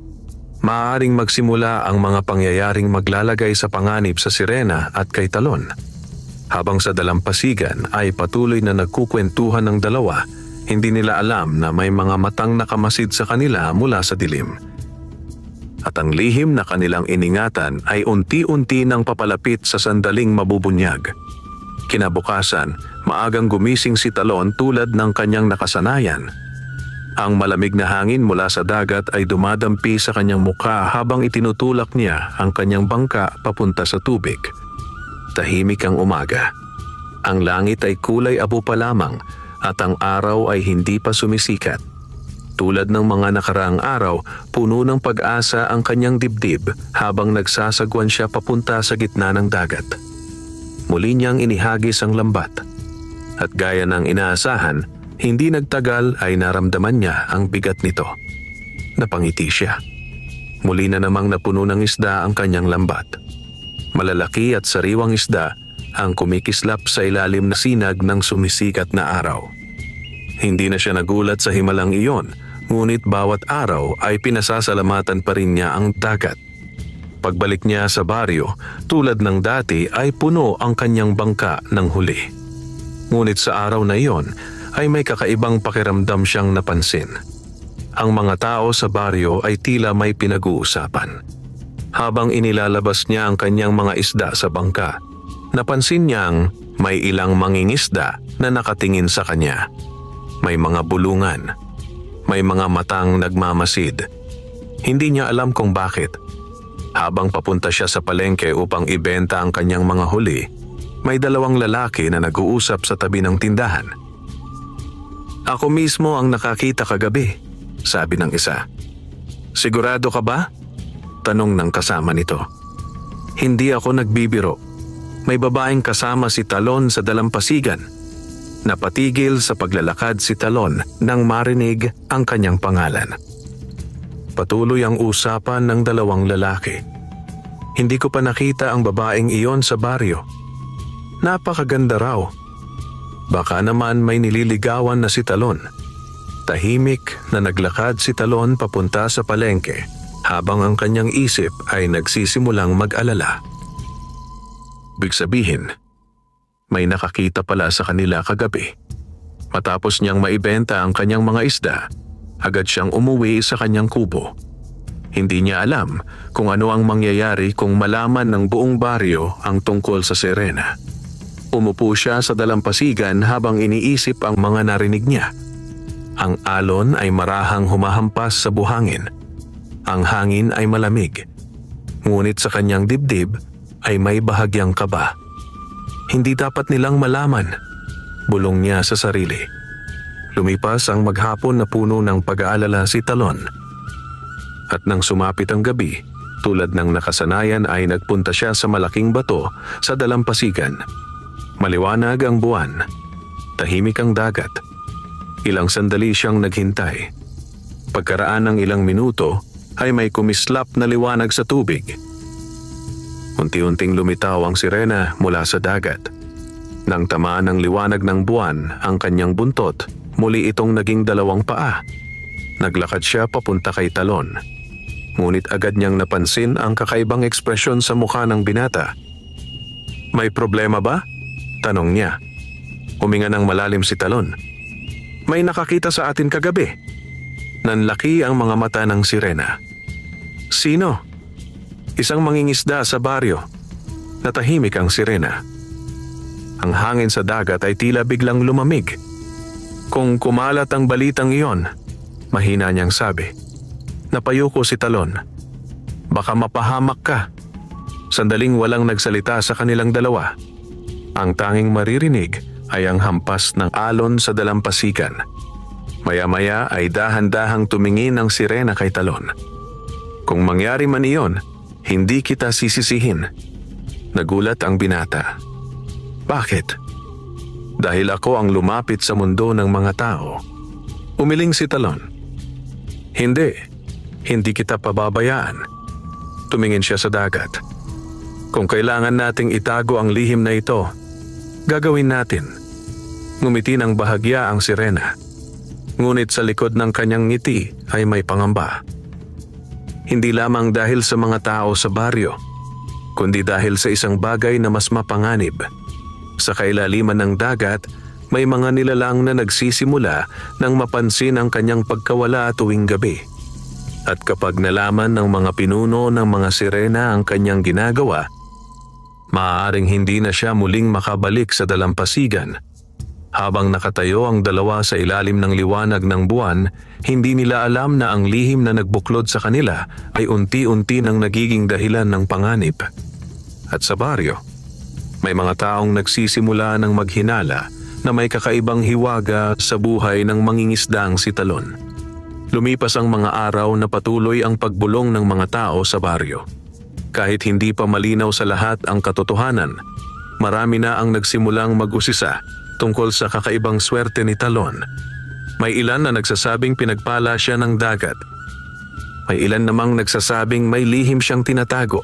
maaaring magsimula ang mga pangyayaring maglalagay sa panganib sa sirena at kay Talon. Habang sa dalampasigan ay patuloy na nagkukwentuhan ng dalawa, hindi nila alam na may mga matang nakamasid sa kanila mula sa dilim. At ang lihim na kanilang iningatan ay unti-unti nang papalapit sa sandaling mabubunyag. Kinabukasan, maagang gumising si Talon tulad ng kanyang nakasanayan. Ang malamig na hangin mula sa dagat ay dumadampi sa kanyang mukha habang itinutulak niya ang kanyang bangka papunta sa tubig. Tahimik ang umaga. Ang langit ay kulay abo pa lamang at ang araw ay hindi pa sumisikat. Tulad ng mga nakaraang araw, puno ng pag-asa ang kanyang dibdib habang nagsasagwan siya papunta sa gitna ng dagat. Muli niyang inihagis ang lambat. At gaya ng inaasahan, hindi nagtagal ay naramdaman niya ang bigat nito. Napangiti siya. Muli na namang napuno ng isda ang kanyang lambat. Malalaki at sariwang isda ang kumikislap sa ilalim na sinag ng sumisikat na araw. Hindi na siya nagulat sa himalang iyon, ngunit bawat araw ay pinasasalamatan pa rin niya ang dagat. Pagbalik niya sa baryo, tulad ng dati ay puno ang kanyang bangka ng huli. Ngunit sa araw na iyon ay may kakaibang pakiramdam siyang napansin. Ang mga tao sa baryo ay tila may pinag-uusapan. Habang inilalabas niya ang kanyang mga isda sa bangka, napansin niyang may ilang mangingisda na nakatingin sa kanya. May mga bulungan. May mga matang nagmamasid. Hindi niya alam kung bakit. Habang papunta siya sa palengke upang ibenta ang kanyang mga huli, may dalawang lalaki na nag-uusap sa tabi ng tindahan. Ako mismo ang nakakita kagabi, sabi ng isa. Sigurado ka ba? Tanong ng kasama nito. Hindi ako nagbibiro. May babaeng kasama si Talon sa dalampasigan. Napatigil sa paglalakad si Talon nang marinig ang kanyang pangalan. Patuloy ang usapan ng dalawang lalaki. Hindi ko pa nakita ang babaeng iyon sa baryo. Napakaganda raw. Baka naman may nililigawan na si Talon. Tahimik na naglakad si Talon papunta sa palengke habang ang kanyang isip ay nagsisimulang mag-alala. Ibig sabihin, may nakakita pala sa kanila kagabi. Matapos niyang maibenta ang kanyang mga isda, agad siyang umuwi sa kanyang kubo. Hindi niya alam kung ano ang mangyayari kung malaman ng buong baryo ang tungkol sa sirena. Umupo siya sa dalampasigan habang iniisip ang mga narinig niya. Ang alon ay marahang humahampas sa buhangin. Ang hangin ay malamig. Ngunit sa kanyang dibdib ay may bahagyang kaba. Hindi dapat nilang malaman, bulong niya sa sarili. Lumipas ang maghapon na puno ng pag-aalala si Talon. At nang sumapit ang gabi, tulad ng nakasanayan ay nagpunta siya sa malaking bato sa dalampasigan. Maliwanag ang buwan. Tahimik ang dagat. Ilang sandali siyang naghintay. Pagkaraan ng ilang minuto ay may kumislap na liwanag sa tubig. Unti-unting lumitaw ang sirena mula sa dagat. Nang tamaan ng liwanag ng buwan ang kanyang buntot, muli itong naging dalawang paa. Naglakad siya papunta kay Talon. Ngunit agad niyang napansin ang kakaibang ekspresyon sa mukha ng binata. May problema ba? Tanong niya. Huminga ng malalim si Talon. May nakakita sa atin kagabi. Nanlaki ang mga mata ng sirena. Sino? Isang mangingisda sa baryo. Natahimik ang sirena. Ang hangin sa dagat ay tila biglang lumamig. Kung kumalat ang balitang iyon, mahina niyang sabi. Napayuko si Talon. Baka mapahamak ka. Sandaling walang nagsalita sa kanilang dalawa. Ang tanging maririnig ay ang hampas ng alon sa dalampasigan. Maya-maya ay dahan-dahang tumingin ang sirena kay Talon. Kung mangyari man iyon, hindi kita sisisihin. Nagulat ang binata. Bakit? Dahil ako ang lumapit sa mundo ng mga tao. Umiling si Talon. Hindi kita pababayaan. Tumingin siya sa dagat. Kung kailangan nating itago ang lihim na ito, gagawin natin. Ngumiti ng bahagya ang sirena. Ngunit sa likod ng kanyang ngiti ay may pangamba. Hindi lamang dahil sa mga tao sa baryo, kundi dahil sa isang bagay na mas mapanganib. Sa kailaliman ng dagat, may mga nilalang na nagsisimula nang mapansin ang kanyang pagkawala tuwing gabi. At kapag nalaman ng mga pinuno ng mga sirena ang kanyang ginagawa, maaaring hindi na siya muling makabalik sa dalampasigan. Habang nakatayo ang dalawa sa ilalim ng liwanag ng buwan, hindi nila alam na ang lihim na nagbuklod sa kanila ay unti-unti nang nagiging dahilan ng panganib. At sa baryo, may mga taong nagsisimula ng maghinala na may kakaibang hiwaga sa buhay ng mangingisdang si Talon. Lumipas ang mga araw na patuloy ang pagbulong ng mga tao sa baryo. Kahit hindi pa malinaw sa lahat ang katotohanan, marami na ang nagsimulang mag-usisa tungkol sa kakaibang swerte ni Talon. May ilan na nagsasabing pinagpala siya ng dagat. May ilan namang nagsasabing may lihim siyang tinatago.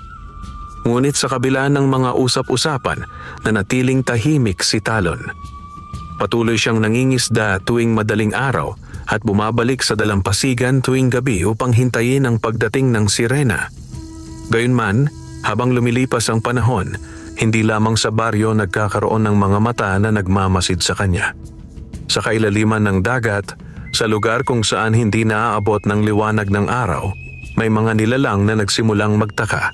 Ngunit sa kabila ng mga usap-usapan, nanatiling tahimik si Talon. Patuloy siyang nangingisda tuwing madaling araw at bumabalik sa dalampasigan tuwing gabi upang hintayin ang pagdating ng sirena. Gayunman, habang lumilipas ang panahon, hindi lamang sa baryo nagkakaroon ng mga mata na nagmamasid sa kanya. Sa kailaliman ng dagat, sa lugar kung saan hindi naaabot ng liwanag ng araw, may mga nilalang na nagsimulang magtaka.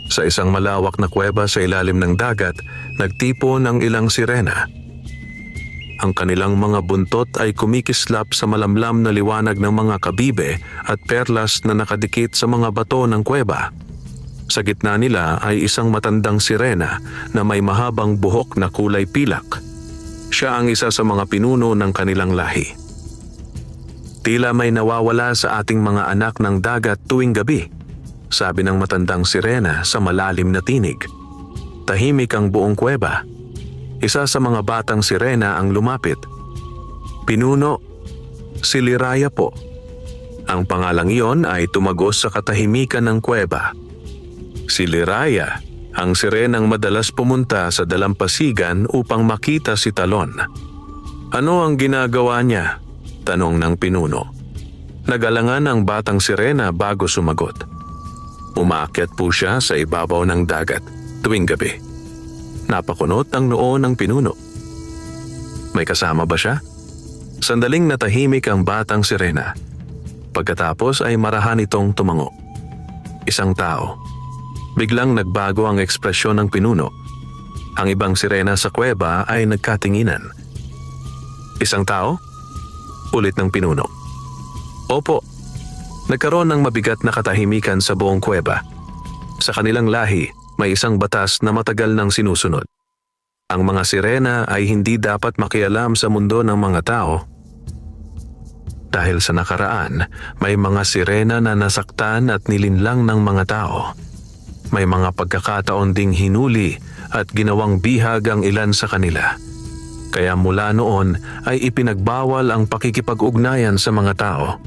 Sa isang malawak na kuweba sa ilalim ng dagat, nagtipo ng ilang sirena. Ang kanilang mga buntot ay kumikislap sa malamlam na liwanag ng mga kabibe at perlas na nakadikit sa mga bato ng kuweba. Sa gitna nila ay isang matandang sirena na may mahabang buhok na kulay pilak. Siya ang isa sa mga pinuno ng kanilang lahi. Tila may nawawala sa ating mga anak ng dagat tuwing gabi, sabi ng matandang sirena sa malalim na tinig. Tahimik ang buong kuweba. Isa sa mga batang sirena ang lumapit. Pinuno, si Liraya po. Ang pangalang iyon ay tumagos sa katahimikan ng kuweba. Si Liraya, ang sirenang madalas pumunta sa dalampasigan upang makita si Talon. Ano ang ginagawa niya? Tanong ng pinuno. Nagalangan ang batang sirena bago sumagot. Umaakyat po siya sa ibabaw ng dagat tuwing gabi. Napakunot ang noo ng pinuno. May kasama ba siya? Sandaling natahimik ang batang sirena. Pagkatapos ay marahan itong tumango. Isang tao. Biglang nagbago ang ekspresyon ng pinuno. Ang ibang sirena sa kuweba ay nagkatinginan. Isang tao? Ulit ng pinuno. Opo. Nagkaroon ng mabigat na katahimikan sa buong kuweba. Sa kanilang lahi, may isang batas na matagal nang sinusunod. Ang mga sirena ay hindi dapat makialam sa mundo ng mga tao. Dahil sa nakaraan, may mga sirena na nasaktan at nilinlang ng mga tao. May mga pagkakataon ding hinuli at ginawang bihag ang ilan sa kanila. Kaya mula noon ay ipinagbawal ang pakikipag-ugnayan sa mga tao.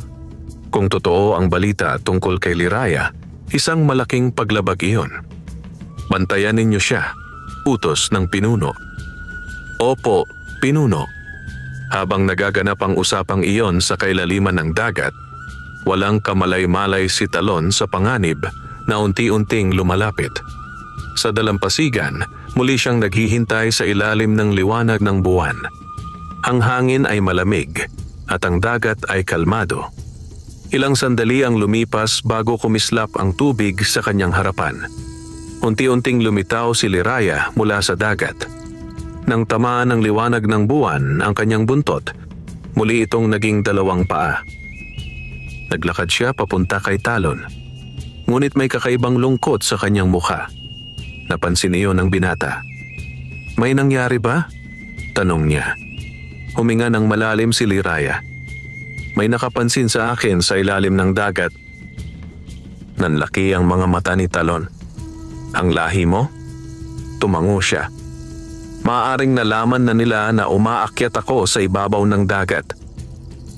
Kung totoo ang balita tungkol kay Liraya, isang malaking paglabag iyon. Bantayan ninyo siya, utos ng pinuno. Opo, pinuno. Habang nagaganap ang usapang iyon sa kailaliman ng dagat, walang kamalay-malay si Talon sa panganib na unti-unting lumalapit. Sa dalampasigan, muli siyang naghihintay sa ilalim ng liwanag ng buwan. Ang hangin ay malamig at ang dagat ay kalmado. Ilang sandali ang lumipas bago kumislap ang tubig sa kanyang harapan. Unti-unting lumitaw si Liraya mula sa dagat. Nang tamaan ng liwanag ng buwan ang kanyang buntot, muli itong naging dalawang paa. Naglakad siya papunta kay Talon. Ngunit may kakaibang lungkot sa kanyang mukha. Napansin iyon ng binata. May nangyari ba? Tanong niya. Huminga ng malalim si Liraya. May nakapansin sa akin sa ilalim ng dagat. Nanlaki ang mga mata ni Talon. Ang lahi mo? Tumango siya. Maaaring nalaman na nila na umaakyat ako sa ibabaw ng dagat.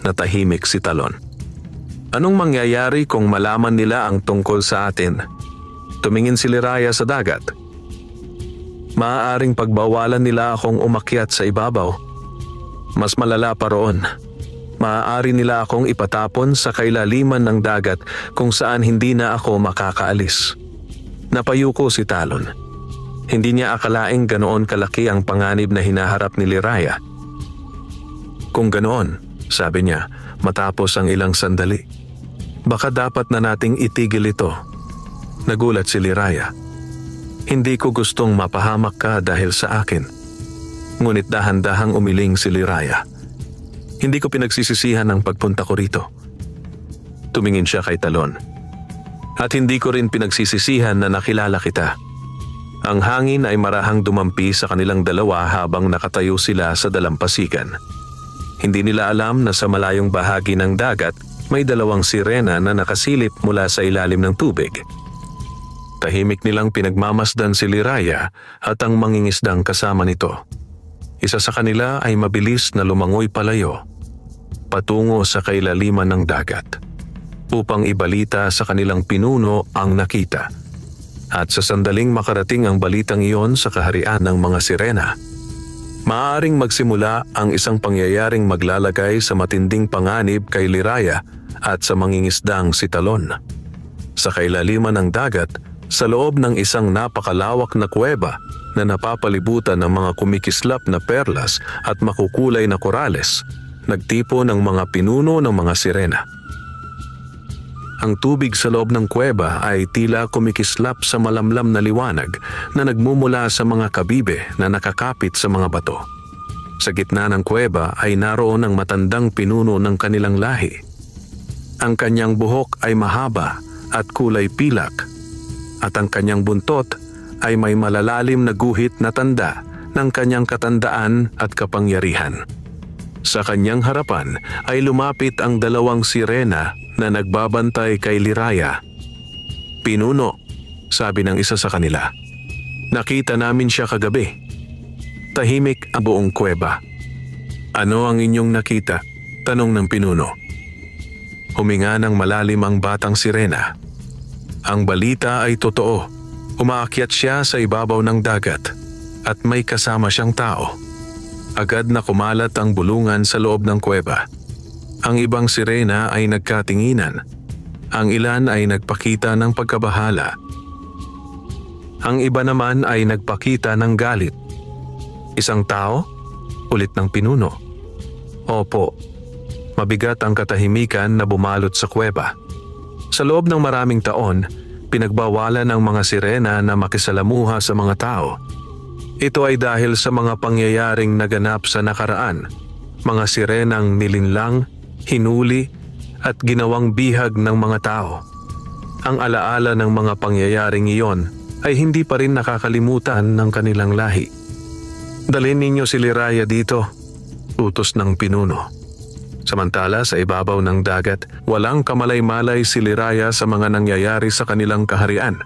Natahimik si Talon. Anong mangyayari kung malaman nila ang tungkol sa atin? Tumingin si Liraya sa dagat. Maaaring pagbawalan nila akong umakyat sa ibabaw. Mas malala pa roon. Maaari nila akong ipatapon sa kailaliman ng dagat kung saan hindi na ako makakaalis. Napayuko si Talon. Hindi niya akalaing ganoon kalaki ang panganib na hinaharap ni Liraya. Kung ganoon, sabi niya matapos ang ilang sandali, baka dapat na nating itigil ito. Nagulat si Liraya. Hindi ko gustong mapahamak ka dahil sa akin. Ngunit dahan-dahang umiling si Liraya. Hindi ko pinagsisisihan ang pagpunta ko rito. Tumingin siya kay Talon. At hindi ko rin pinagsisisihan na nakilala kita. Ang hangin ay marahang dumampi sa kanilang dalawa habang nakatayo sila sa dalampasigan. Hindi nila alam na sa malayong bahagi ng dagat may dalawang sirena na nakasilip mula sa ilalim ng tubig. Tahimik nilang pinagmamasdan si Liraya at ang mangingisdang kasama nito. Isa sa kanila ay mabilis na lumangoy palayo, patungo sa kailaliman ng dagat, upang ibalita sa kanilang pinuno ang nakita. At sa sandaling makarating ang balitang iyon sa kaharian ng mga sirena, maaaring magsimula ang isang pangyayaring maglalagay sa matinding panganib kay Liraya at sa mangingisdang si Talon. Sa kailaliman ng dagat, sa loob ng isang napakalawak na kuweba na napapalibutan ng mga kumikislap na perlas at makukulay na korales, nagtipo ng mga pinuno ng mga sirena. Ang tubig sa loob ng kuweba ay tila kumikislap sa malamlam na liwanag na nagmumula sa mga kabibe na nakakapit sa mga bato. Sa gitna ng kuweba ay naroon ang matandang pinuno ng kanilang lahi. Ang kanyang buhok ay mahaba at kulay pilak, at ang kanyang buntot ay may malalalim na guhit na tanda ng kanyang katandaan at kapangyarihan. Sa kanyang harapan ay lumapit ang dalawang sirena na nagbabantay kay Liraya. Pinuno, sabi ng isa sa kanila. Nakita namin siya kagabi. Tahimik ang buong kuweba. Ano ang inyong nakita? Tanong ng pinuno. Huminga ng malalim ang batang sirena. Ang balita ay totoo. Umaakyat siya sa ibabaw ng dagat at may kasama siyang tao. Agad na kumalat ang bulungan sa loob ng kuweba. Ang ibang sirena ay nagkatinginan. Ang ilan ay nagpakita ng pagkabahala. Ang iba naman ay nagpakita ng galit. Isang tao? Ulit ng pinuno. Opo, mabigat ang katahimikan na bumalot sa kuweba. Sa loob ng maraming taon, pinagbawalan ng mga sirena na makisalamuha sa mga tao. Ito ay dahil sa mga pangyayaring naganap sa nakaraan, mga sirenang nilinlang, hinuli at ginawang bihag ng mga tao. Ang alaala ng mga pangyayaring iyon ay hindi pa rin nakakalimutan ng kanilang lahi. Dalhin ninyo si Liraya dito, utos ng pinuno. Samantala sa ibabaw ng dagat, walang kamalay-malay si Liraya sa mga nangyayari sa kanilang kaharian.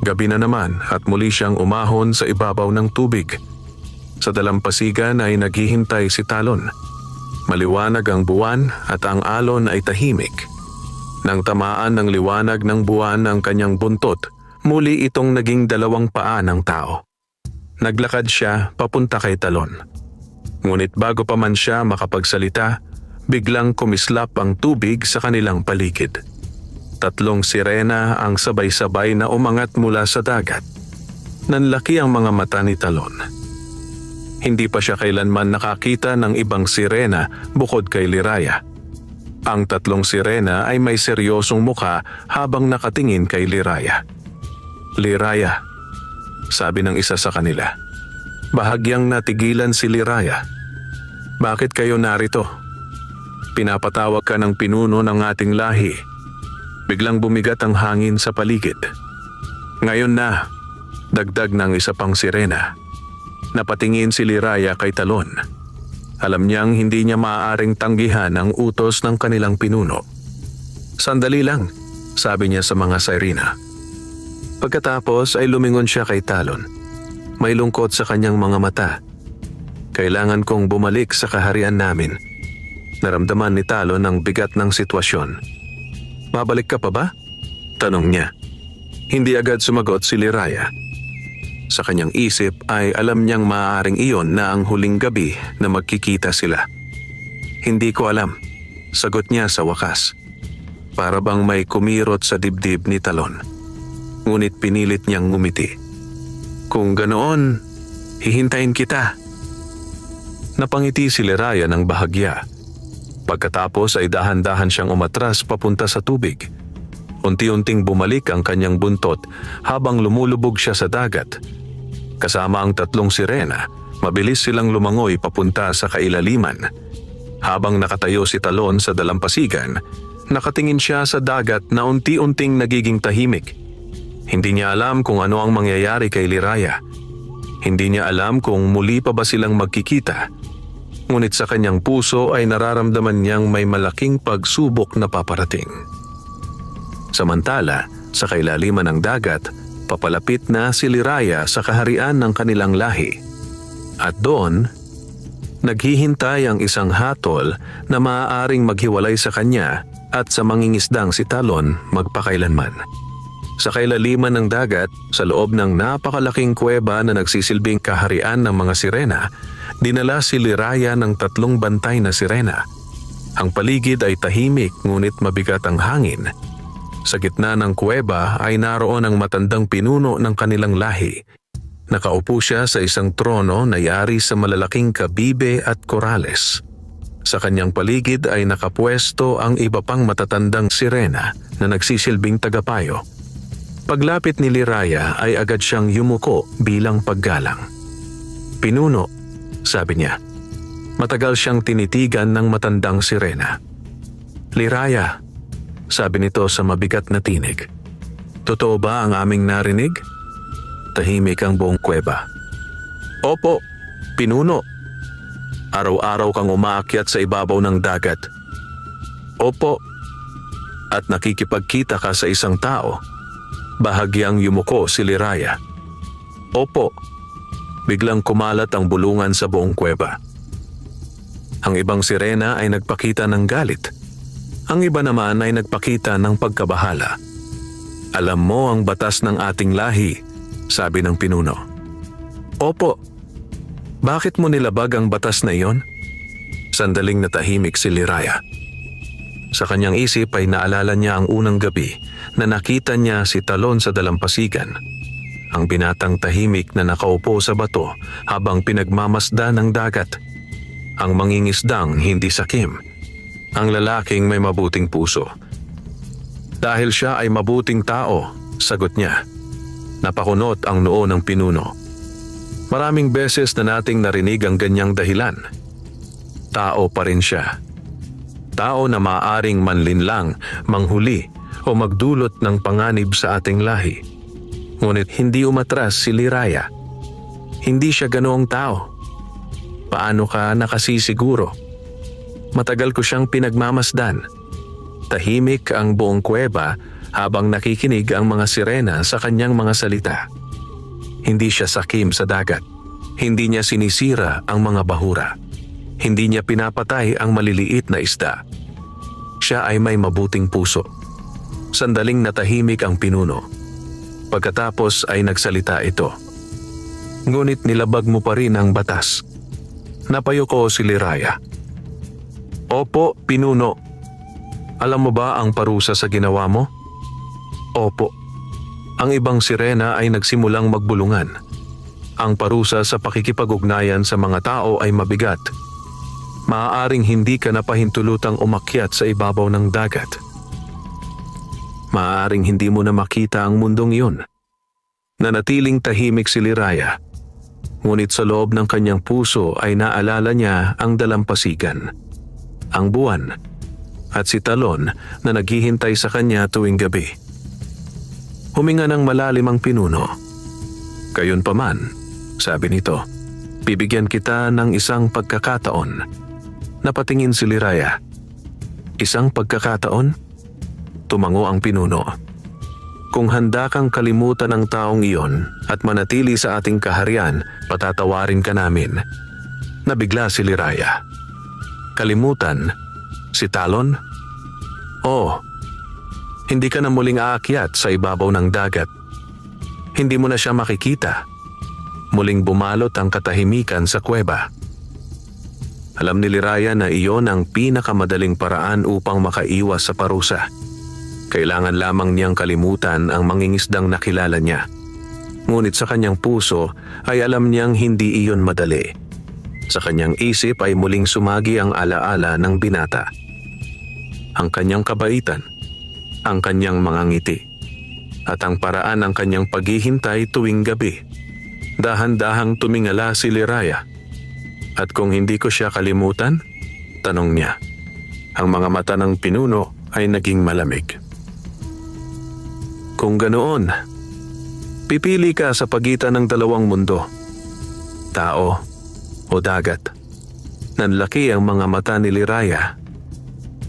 Gabi na naman at muli siyang umahon sa ibabaw ng tubig. Sa dalampasigan ay naghihintay si Talon. Maliwanag ang buwan at ang alon ay tahimik. Nang tamaan ng liwanag ng buwan ang kanyang buntot, muli itong naging dalawang paa ng tao. Naglakad siya papunta kay Talon. Ngunit bago pa man siya makapagsalita, biglang kumislap ang tubig sa kanilang paligid. 3 sirena ang sabay-sabay na umangat mula sa dagat. Nanlaki ang mga mata ni Talon. Hindi pa siya kailanman nakakita ng ibang sirena bukod kay Liraya. Ang 3 sirena ay may seryosong mukha habang nakatingin kay Liraya. Liraya, sabi ng isa sa kanila. Bahagyang natigilan si Liraya. Bakit kayo narito? Pinapatawag ka ng pinuno ng ating lahi. Biglang bumigat ang hangin sa paligid. Ngayon na, dagdag ng isa pang sirena. Napatingin si Liraya kay Talon. Alam niyang hindi niya maaaring tanggihan ang utos ng kanilang pinuno. Sandali lang, sabi niya sa mga sirena. Pagkatapos ay lumingon siya kay Talon. May lungkot sa kanyang mga mata. Kailangan kong bumalik sa kaharian namin. Naramdaman ni Talon ang bigat ng sitwasyon. Babalik ka pa ba? Tanong niya. Hindi agad sumagot si Liraya. Sa kanyang isip ay alam niyang maaaring iyon na ang huling gabi na magkikita sila. Hindi ko alam, sagot niya sa wakas. Para bang may kumirot sa dibdib ni Talon. Ngunit pinilit niyang ngumiti. Kung ganoon, hihintayin kita. Napangiti si Liraya ng bahagya. Pagkatapos ay dahan-dahan siyang umatras papunta sa tubig. Unti-unting bumalik ang kanyang buntot habang lumulubog siya sa dagat. Kasama ang 3 sirena, mabilis silang lumangoy papunta sa kailaliman. Habang nakatayo si Talon sa dalampasigan, nakatingin siya sa dagat na unti-unting nagiging tahimik. Hindi niya alam kung ano ang mangyayari kay Liraya. Hindi niya alam kung muli pa ba silang magkikita. Ngunit sa kanyang puso ay nararamdaman niyang may malaking pagsubok na paparating. Samantala, sa kailaliman ng dagat, papalapit na si Liraya sa kaharian ng kanilang lahi. At doon, naghihintay ang isang hatol na maaaring maghiwalay sa kanya at sa mangingisdang si Talon magpakailanman. Sa kailaliman ng dagat, sa loob ng napakalaking kuweba na nagsisilbing kaharian ng mga sirena, dinala si Liraya ng 3 bantay na sirena. Ang paligid ay tahimik ngunit mabigat ang hangin. Sa gitna ng kuweba ay naroon ang matandang pinuno ng kanilang lahi. Nakaupo siya sa isang trono na yari sa malalaking kabibe at korales. Sa kanyang paligid ay nakapwesto ang iba pang matatandang sirena na nagsisilbing tagapayo. Paglapit ni Liraya ay agad siyang yumuko bilang paggalang. Pinuno, sabi niya. Matagal siyang tinitigan ng matandang sirena. Liraya, sabi nito sa mabigat na tinig. Totoo ba ang aming narinig? Tahimik ang buong kuweba. Opo, pinuno. Araw-araw kang umaakyat sa ibabaw ng dagat. Opo. At nakikipagkita ka sa isang tao. Bahagyang yumuko si Liraya. Opo. Biglang kumalat ang bulungan sa buong kuweba. Ang ibang sirena ay nagpakita ng galit. Ang iba naman ay nagpakita ng pagkabahala. Alam mo ang batas ng ating lahi, sabi ng pinuno. Opo. Bakit mo nilabag ang batas na iyon? Sandaling natahimik si Liraya. Sa kanyang isip ay naalala niya ang unang gabi na nakita niya si Talon sa dalampasigan. Ang binatang tahimik na nakaupo sa bato habang pinagmamasdan ng dagat. Ang mangingisdang hindi sakim. Ang lalaking may mabuting puso. Dahil siya ay mabuting tao, sagot niya. Napakunot ang noo ng pinuno. Maraming beses na nating narinig ang ganyang dahilan. Tao pa rin siya. Tao na maaaring manlinlang, manghuli o magdulot ng panganib sa ating lahi. Ngunit hindi umatras si Liraya. Hindi siya ganoong tao. Paano ka nakasisiguro? Matagal ko siyang pinagmamasdan. Tahimik ang buong kuweba habang nakikinig ang mga sirena sa kanyang mga salita. Hindi siya sakim sa dagat. Hindi niya sinisira ang mga bahura. Hindi niya pinapatay ang maliliit na isda. Siya ay may mabuting puso. Sandaling natahimik ang pinuno. Pagkatapos ay nagsalita ito. Ngunit nilabag mo pa rin ang batas. Napayuko si Liraya. Opo, pinuno. Alam mo ba ang parusa sa ginawa mo? Opo. Ang ibang sirena ay nagsimulang magbulungan. Ang parusa sa pakikipag-ugnayan sa mga tao ay mabigat. Maaaring hindi ka napahintulutang umakyat sa ibabaw ng dagat. Maaaring hindi mo na makita ang mundong iyon. Nanatiling tahimik si Liraya. Ngunit sa loob ng kanyang puso ay naalala niya ang dalampasigan, ang buwan, at si Talon na naghihintay sa kanya tuwing gabi. Huminga ng malalim ang pinuno. Gayunpaman, sabi nito, bibigyan kita ng isang pagkakataon. Napatingin si Liraya. Isang pagkakataon? Tumango ang pinuno. Kung handa kang kalimutan ang taong iyon at manatili sa ating kaharian, patatawarin ka namin. Nabigla si Liraya. Kalimutan? Si Talon? Oo. Hindi ka na muling aakyat sa ibabaw ng dagat. Hindi mo na siya makikita. Muling bumalot ang katahimikan sa kuweba. Alam ni Liraya na iyon ang pinakamadaling paraan upang makaiwas sa parusa. Kailangan lamang niyang kalimutan ang mangingisdang nakilala niya. Ngunit sa kanyang puso ay alam niyang hindi iyon madali. Sa kanyang isip ay muling sumagi ang alaala ng binata. Ang kanyang kabaitan, ang kanyang mga ngiti, at ang paraan ng kanyang paghihintay tuwing gabi. Dahan-dahang tumingala si Liraya. At kung hindi ko siya kalimutan? Tanong niya. Ang mga mata ng pinuno ay naging malamig. Kung ganoon, pipili ka sa pagitan ng dalawang mundo. Tao o dagat. Nanlaki ang mga mata ni Liraya.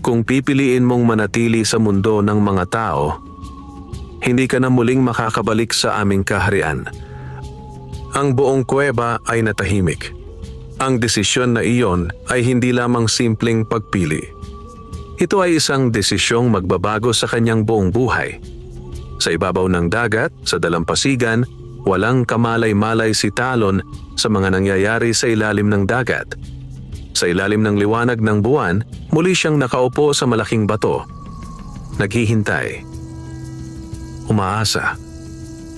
Kung pipiliin mong manatili sa mundo ng mga tao, hindi ka na muling makakabalik sa aming kaharian. Ang buong kuweba ay natahimik. Ang desisyon na iyon ay hindi lamang simpleng pagpili. Ito ay isang desisyong magbabago sa kanyang buong buhay. Sa ibabaw ng dagat, sa dalampasigan, walang kamalay-malay si Talon sa mga nangyayari sa ilalim ng dagat. Sa ilalim ng liwanag ng buwan, muli siyang nakaupo sa malaking bato. Naghihintay. Umaasa.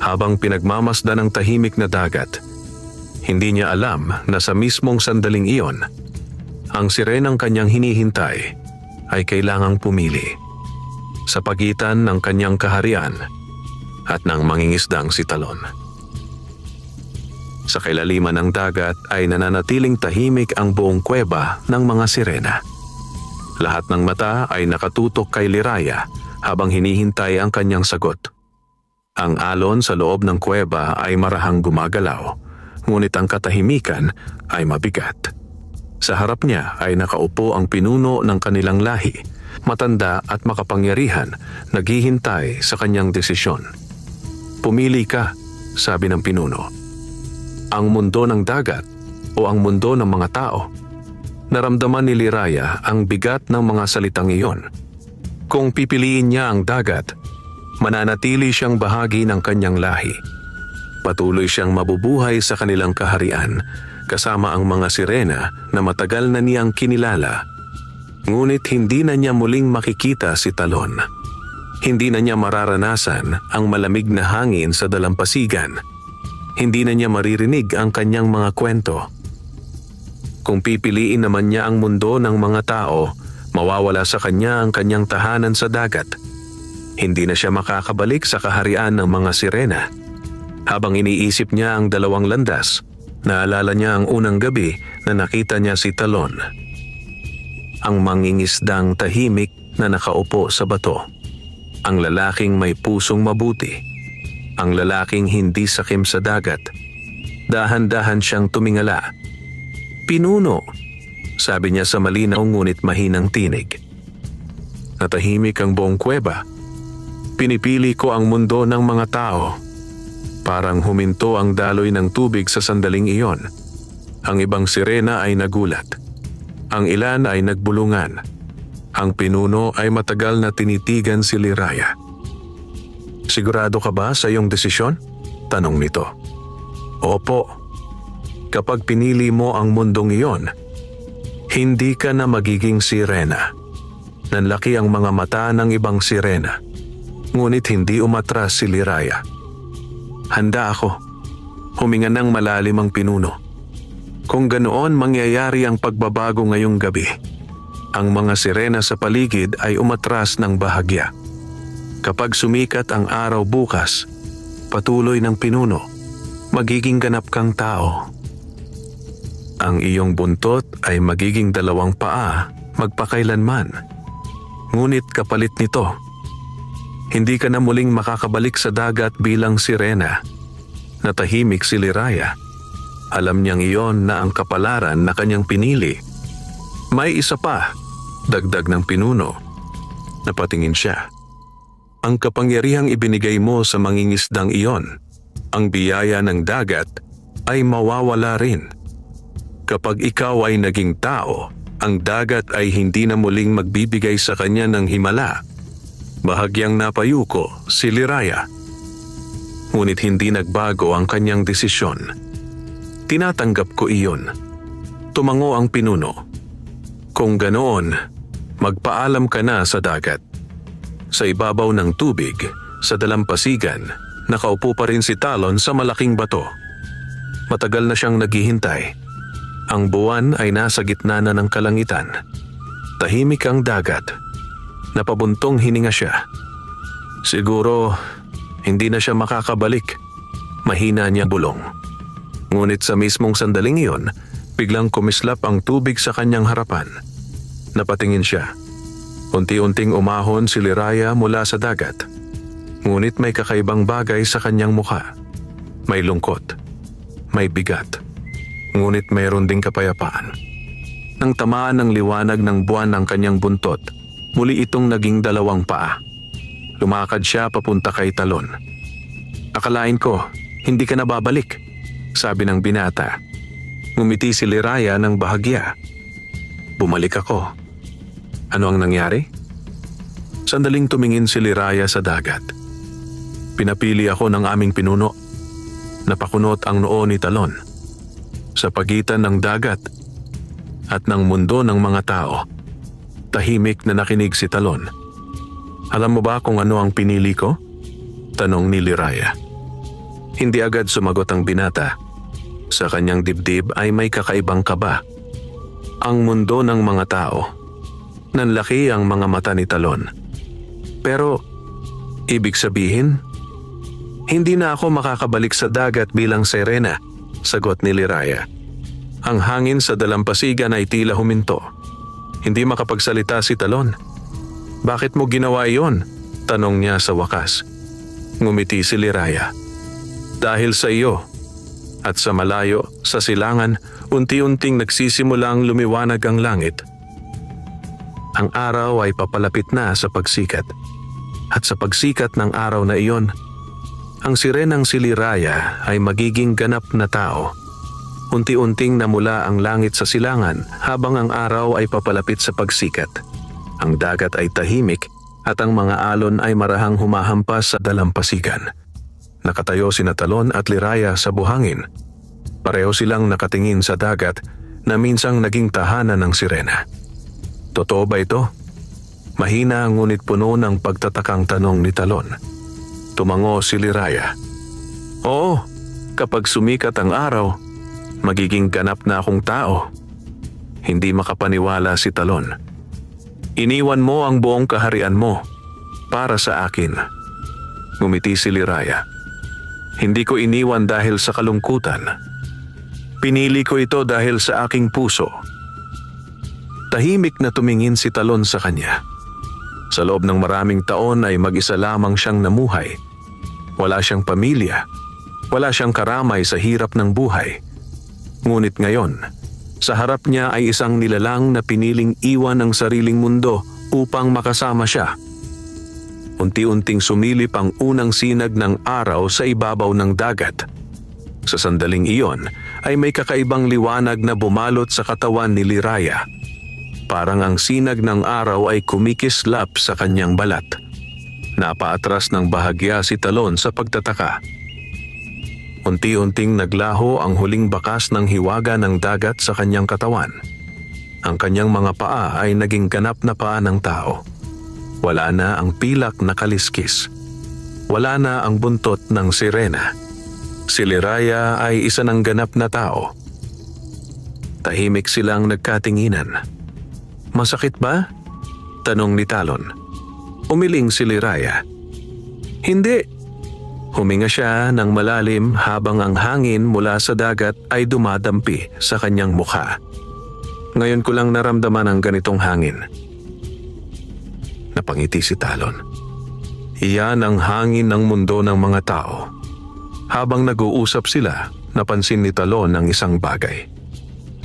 Habang pinagmamasdan ng tahimik na dagat, hindi niya alam na sa mismong sandaling iyon, ang sirenang kanyang hinihintay ay kailangang pumili sa pagitan ng kanyang kaharian at ng mangingisdang si Talon. Sa kailaliman ng dagat ay nananatiling tahimik ang buong kuweba ng mga sirena. Lahat ng mata ay nakatutok kay Liraya habang hinihintay ang kanyang sagot. Ang alon sa loob ng kuweba ay marahang gumagalaw, ngunit ang katahimikan ay mabigat. Sa harap niya ay nakaupo ang pinuno ng kanilang lahi, matanda at makapangyarihan, naghihintay sa kanyang desisyon. Pumili ka, sabi ng pinuno. Ang mundo ng dagat o ang mundo ng mga tao? Naramdaman ni Liraya ang bigat ng mga salitang iyon. Kung pipiliin niya ang dagat, mananatili siyang bahagi ng kanyang lahi. Patuloy siyang mabubuhay sa kanilang kaharian kasama ang mga sirena na matagal na niyang kinilala. Ngunit hindi na niya muling makikita si Talon. Hindi na niya mararanasan ang malamig na hangin sa dalampasigan. Hindi na niya maririnig ang kanyang mga kwento. Kung pipiliin naman niya ang mundo ng mga tao, mawawala sa kanya ang kanyang tahanan sa dagat. Hindi na siya makakabalik sa kaharian ng mga sirena. Habang iniisip niya ang dalawang landas, naalala niya ang unang gabi na nakita niya si Talon. Ang mangingisdang tahimik na nakaupo sa bato. Ang lalaking may pusong mabuti. Ang lalaking hindi sakim sa dagat. Dahan-dahan siyang tumingala. "Pinuno," sabi niya sa malinaw ngunit mahinang tinig. Natahimik ang buong kuweba. Pinipili ko ang mundo ng mga tao. Parang huminto ang daloy ng tubig sa sandaling iyon. Ang ibang sirena ay nagulat. Ang ilan ay nagbulungan. Ang pinuno ay matagal na tinitigan si Liraya. "Sigurado ka ba sa iyong desisyon?" tanong nito. "Opo. Kapag pinili mo ang mundong iyon, hindi ka na magiging sirena." Nanlaki ang mga mata ng ibang sirena. Ngunit hindi umatras si Liraya. "Handa ako." Huminga ng malalim ang pinuno. "Kung ganoon mangyayari ang pagbabago ngayong gabi." Ang mga sirena sa paligid ay umatras ng bahagya. "Kapag sumikat ang araw bukas," patuloy ng pinuno, "magiging ganap kang tao. Ang iyong buntot ay magiging 2 paa magpakailanman. Ngunit kapalit nito, hindi ka na muling makakabalik sa dagat bilang sirena." Natahimik si Liraya. Alam niyang iyon na ang kapalaran na kanyang pinili. "May isa pa," dagdag ng pinuno. Napatingin siya. "Ang kapangyarihang ibinigay mo sa mangingisdang iyon, ang biyaya ng dagat, ay mawawala rin. Kapag ikaw ay naging tao, ang dagat ay hindi na muling magbibigay sa kanya ng himala." Bahagyang napayuko si Liraya. Ngunit hindi nagbago ang kanyang desisyon. "Tinatanggap ko iyon." Tumango ang pinuno. "Kung ganoon, magpaalam ka na sa dagat." Sa ibabaw ng tubig, sa dalampasigan, nakaupo pa rin si Talon sa malaking bato. Matagal na siyang naghihintay. Ang buwan ay nasa gitna na ng kalangitan. Tahimik ang dagat. Napabuntong hininga siya. Siguro, hindi na siya makakabalik. Mahina niya bulong. Ngunit sa mismong sandaling iyon, biglang kumislap ang tubig sa kanyang harapan. Napatingin siya. Unti-unting umahon si Liraya mula sa dagat. Ngunit may kakaibang bagay sa kanyang mukha. May lungkot. May bigat. Ngunit mayroon ding kapayapaan. Nang tamaan ng liwanag ng buwan ang kanyang buntot, muli itong naging 2 paa. Lumakad siya papunta kay Talon. "Akalain ko, hindi ka na babalik," sabi ng binata. Ngumiti si Liraya ng bahagya. "Bumalik ako." "Ano ang nangyari?" Sandaling tumingin si Liraya sa dagat. "Pinapili ako ng aming pinuno." Napakunot ang noo ni Talon. Sa pagitan ng dagat at ng mundo ng mga tao, tahimik na nakinig si Talon. "Alam mo ba kung ano ang pinili ko?" tanong ni Liraya. Hindi agad sumagot ang binata. Sa kanyang dibdib ay may kakaibang kaba. Ang mundo ng mga tao. Nanlaki ang mga mata ni Talon. "Pero, ibig sabihin, hindi na ako makakabalik sa dagat bilang sirena," sagot ni Liraya. Ang hangin sa dalampasigan ay tila huminto. Hindi makapagsalita si Talon. "Bakit mo ginawa iyon?" tanong niya sa wakas. Ngumiti si Liraya. "Dahil sa iyo." At sa malayo, sa silangan, unti-unting nagsisimulang lumiwanag ang langit. Ang araw ay papalapit na sa pagsikat. At sa pagsikat ng araw na iyon, ang sirenang si Liraya ay magiging ganap na tao. Unti-unting namula ang langit sa silangan habang ang araw ay papalapit sa pagsikat. Ang dagat ay tahimik at ang mga alon ay marahang humahampas sa dalampasigan. Nakatayo sina Talon at Liraya sa buhangin. Pareho silang nakatingin sa dagat na minsang naging tahanan ng sirena. Totoo ba ito? Mahina ngunit puno ng pagtatakang tanong ni Talon. Tumango si Liraya. Oo, kapag sumikat ang araw, magiging ganap na akong tao. Hindi makapaniwala si Talon. Iniwan mo ang buong kaharian mo para sa akin. Ngumiti si Liraya. Hindi ko iniwan dahil sa kalungkutan. Pinili ko ito dahil sa aking puso. Tahimik na tumingin si Talon sa kanya. Sa loob ng maraming taon ay mag-isa lamang siyang namuhay. Wala siyang pamilya. Wala siyang karamay sa hirap ng buhay. Ngunit ngayon, sa harap niya ay isang nilalang na piniling iwan ang sariling mundo upang makasama siya. Unti-unting sumilip ang unang sinag ng araw sa ibabaw ng dagat. Sa sandaling iyon ay may kakaibang liwanag na bumalot sa katawan ni Liraya. Parang ang sinag ng araw ay kumikislap sa kanyang balat. Napaatras ng bahagya si Talon sa pagtataka. Unti-unting naglaho ang huling bakas ng hiwaga ng dagat sa kanyang katawan. Ang kanyang mga paa ay naging ganap na paa ng tao. Wala na ang pilak na kaliskis. Wala na ang buntot ng sirena. Si Liraya ay isa ng ganap na tao. Tahimik silang nagkatinginan. Masakit ba? Tanong ni Talon. Umiling si Liraya. Hindi. Huminga siya ng malalim habang ang hangin mula sa dagat ay dumadampi sa kanyang mukha. Ngayon ko lang naramdaman ang ganitong hangin. Napangiti si Talon. Iyan ang hangin ng mundo ng mga tao. Habang nag-uusap sila, napansin ni Talon ang isang bagay.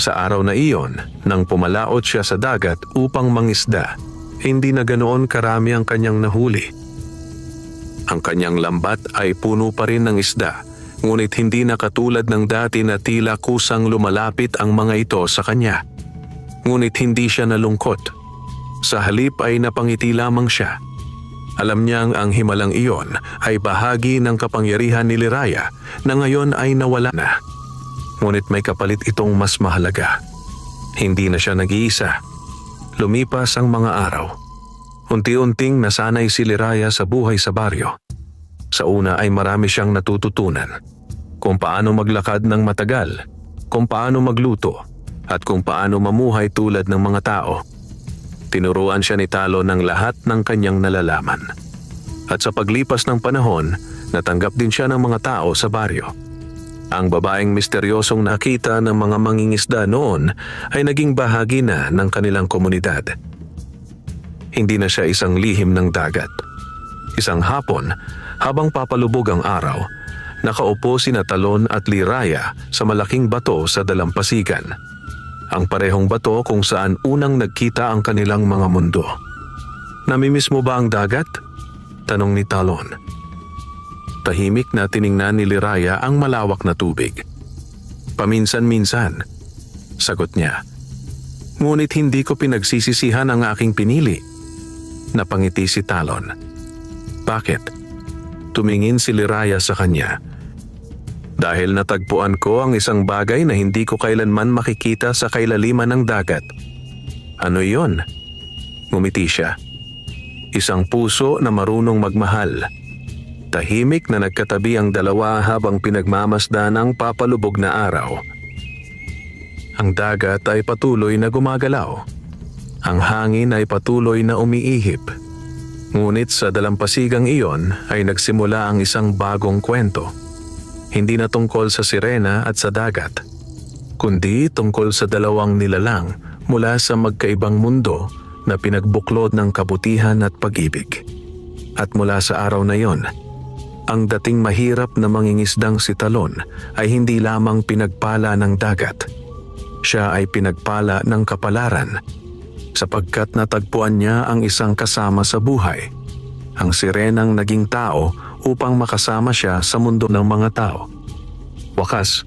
Sa araw na iyon, nang pumalaot siya sa dagat upang mangisda, hindi na ganoon karami ang kanyang nahuli. Ang kanyang lambat ay puno pa rin ng isda, ngunit hindi na katulad ng dati na tila kusang lumalapit ang mga ito sa kanya. Ngunit hindi siya nalungkot. Sa halip ay napangiti lamang siya. Alam niyang ang himalang iyon ay bahagi ng kapangyarihan ni Liraya na ngayon ay nawala na. Ngunit may kapalit itong mas mahalaga. Hindi na siya nag-iisa. Lumipas ang mga araw. Unti-unting nasanay si Liraya sa buhay sa baryo. Sa una ay marami siyang natututunan. Kung paano maglakad ng matagal, kung paano magluto, at kung paano mamuhay tulad ng mga tao. Tinuruan siya ni Talon ng lahat ng kanyang nalalaman. At sa paglipas ng panahon, natanggap din siya ng mga tao sa baryo. Ang babaeng misteryosong nakita ng mga mangingisda noon ay naging bahagi na ng kanilang komunidad. Hindi na siya isang lihim ng dagat. Isang hapon, habang papalubog ang araw, nakaupo sina Talon at Liraya sa malaking bato sa dalampasigan. Ang parehong bato kung saan unang nagkita ang kanilang mga mundo. Namimiss mo ba ang dagat? Tanong ni Talon. Tahimik na tiningnan ni Liraya ang malawak na tubig. Paminsan-minsan, sagot niya. Ngunit hindi ko pinagsisisihan ang aking pinili. Napangiti si Talon. Bakit? Tumingin si Liraya sa kanya. Dahil natagpuan ko ang isang bagay na hindi ko kailanman makikita sa kailaliman ng dagat. Ano iyon? Ngumiti siya. Isang puso na marunong magmahal. Tahimik na nagkatabi ang dalawa habang pinagmamasdan ang papalubog na araw. Ang dagat ay patuloy na gumagalaw. Ang hangin ay patuloy na umiihip. Ngunit sa dalampasigang iyon ay nagsimula ang isang bagong kwento. Hindi na tungkol sa sirena at sa dagat, kundi tungkol sa dalawang nilalang mula sa magkaibang mundo na pinagbuklod ng kabutihan at pag-ibig. At mula sa araw na iyon, ang dating mahirap na mangingisdang si Talon ay hindi lamang pinagpala ng dagat. Siya ay pinagpala ng kapalaran sapagkat natagpuan niya ang isang kasama sa buhay, ang sirenang naging tao upang makasama siya sa mundo ng mga tao. Wakas,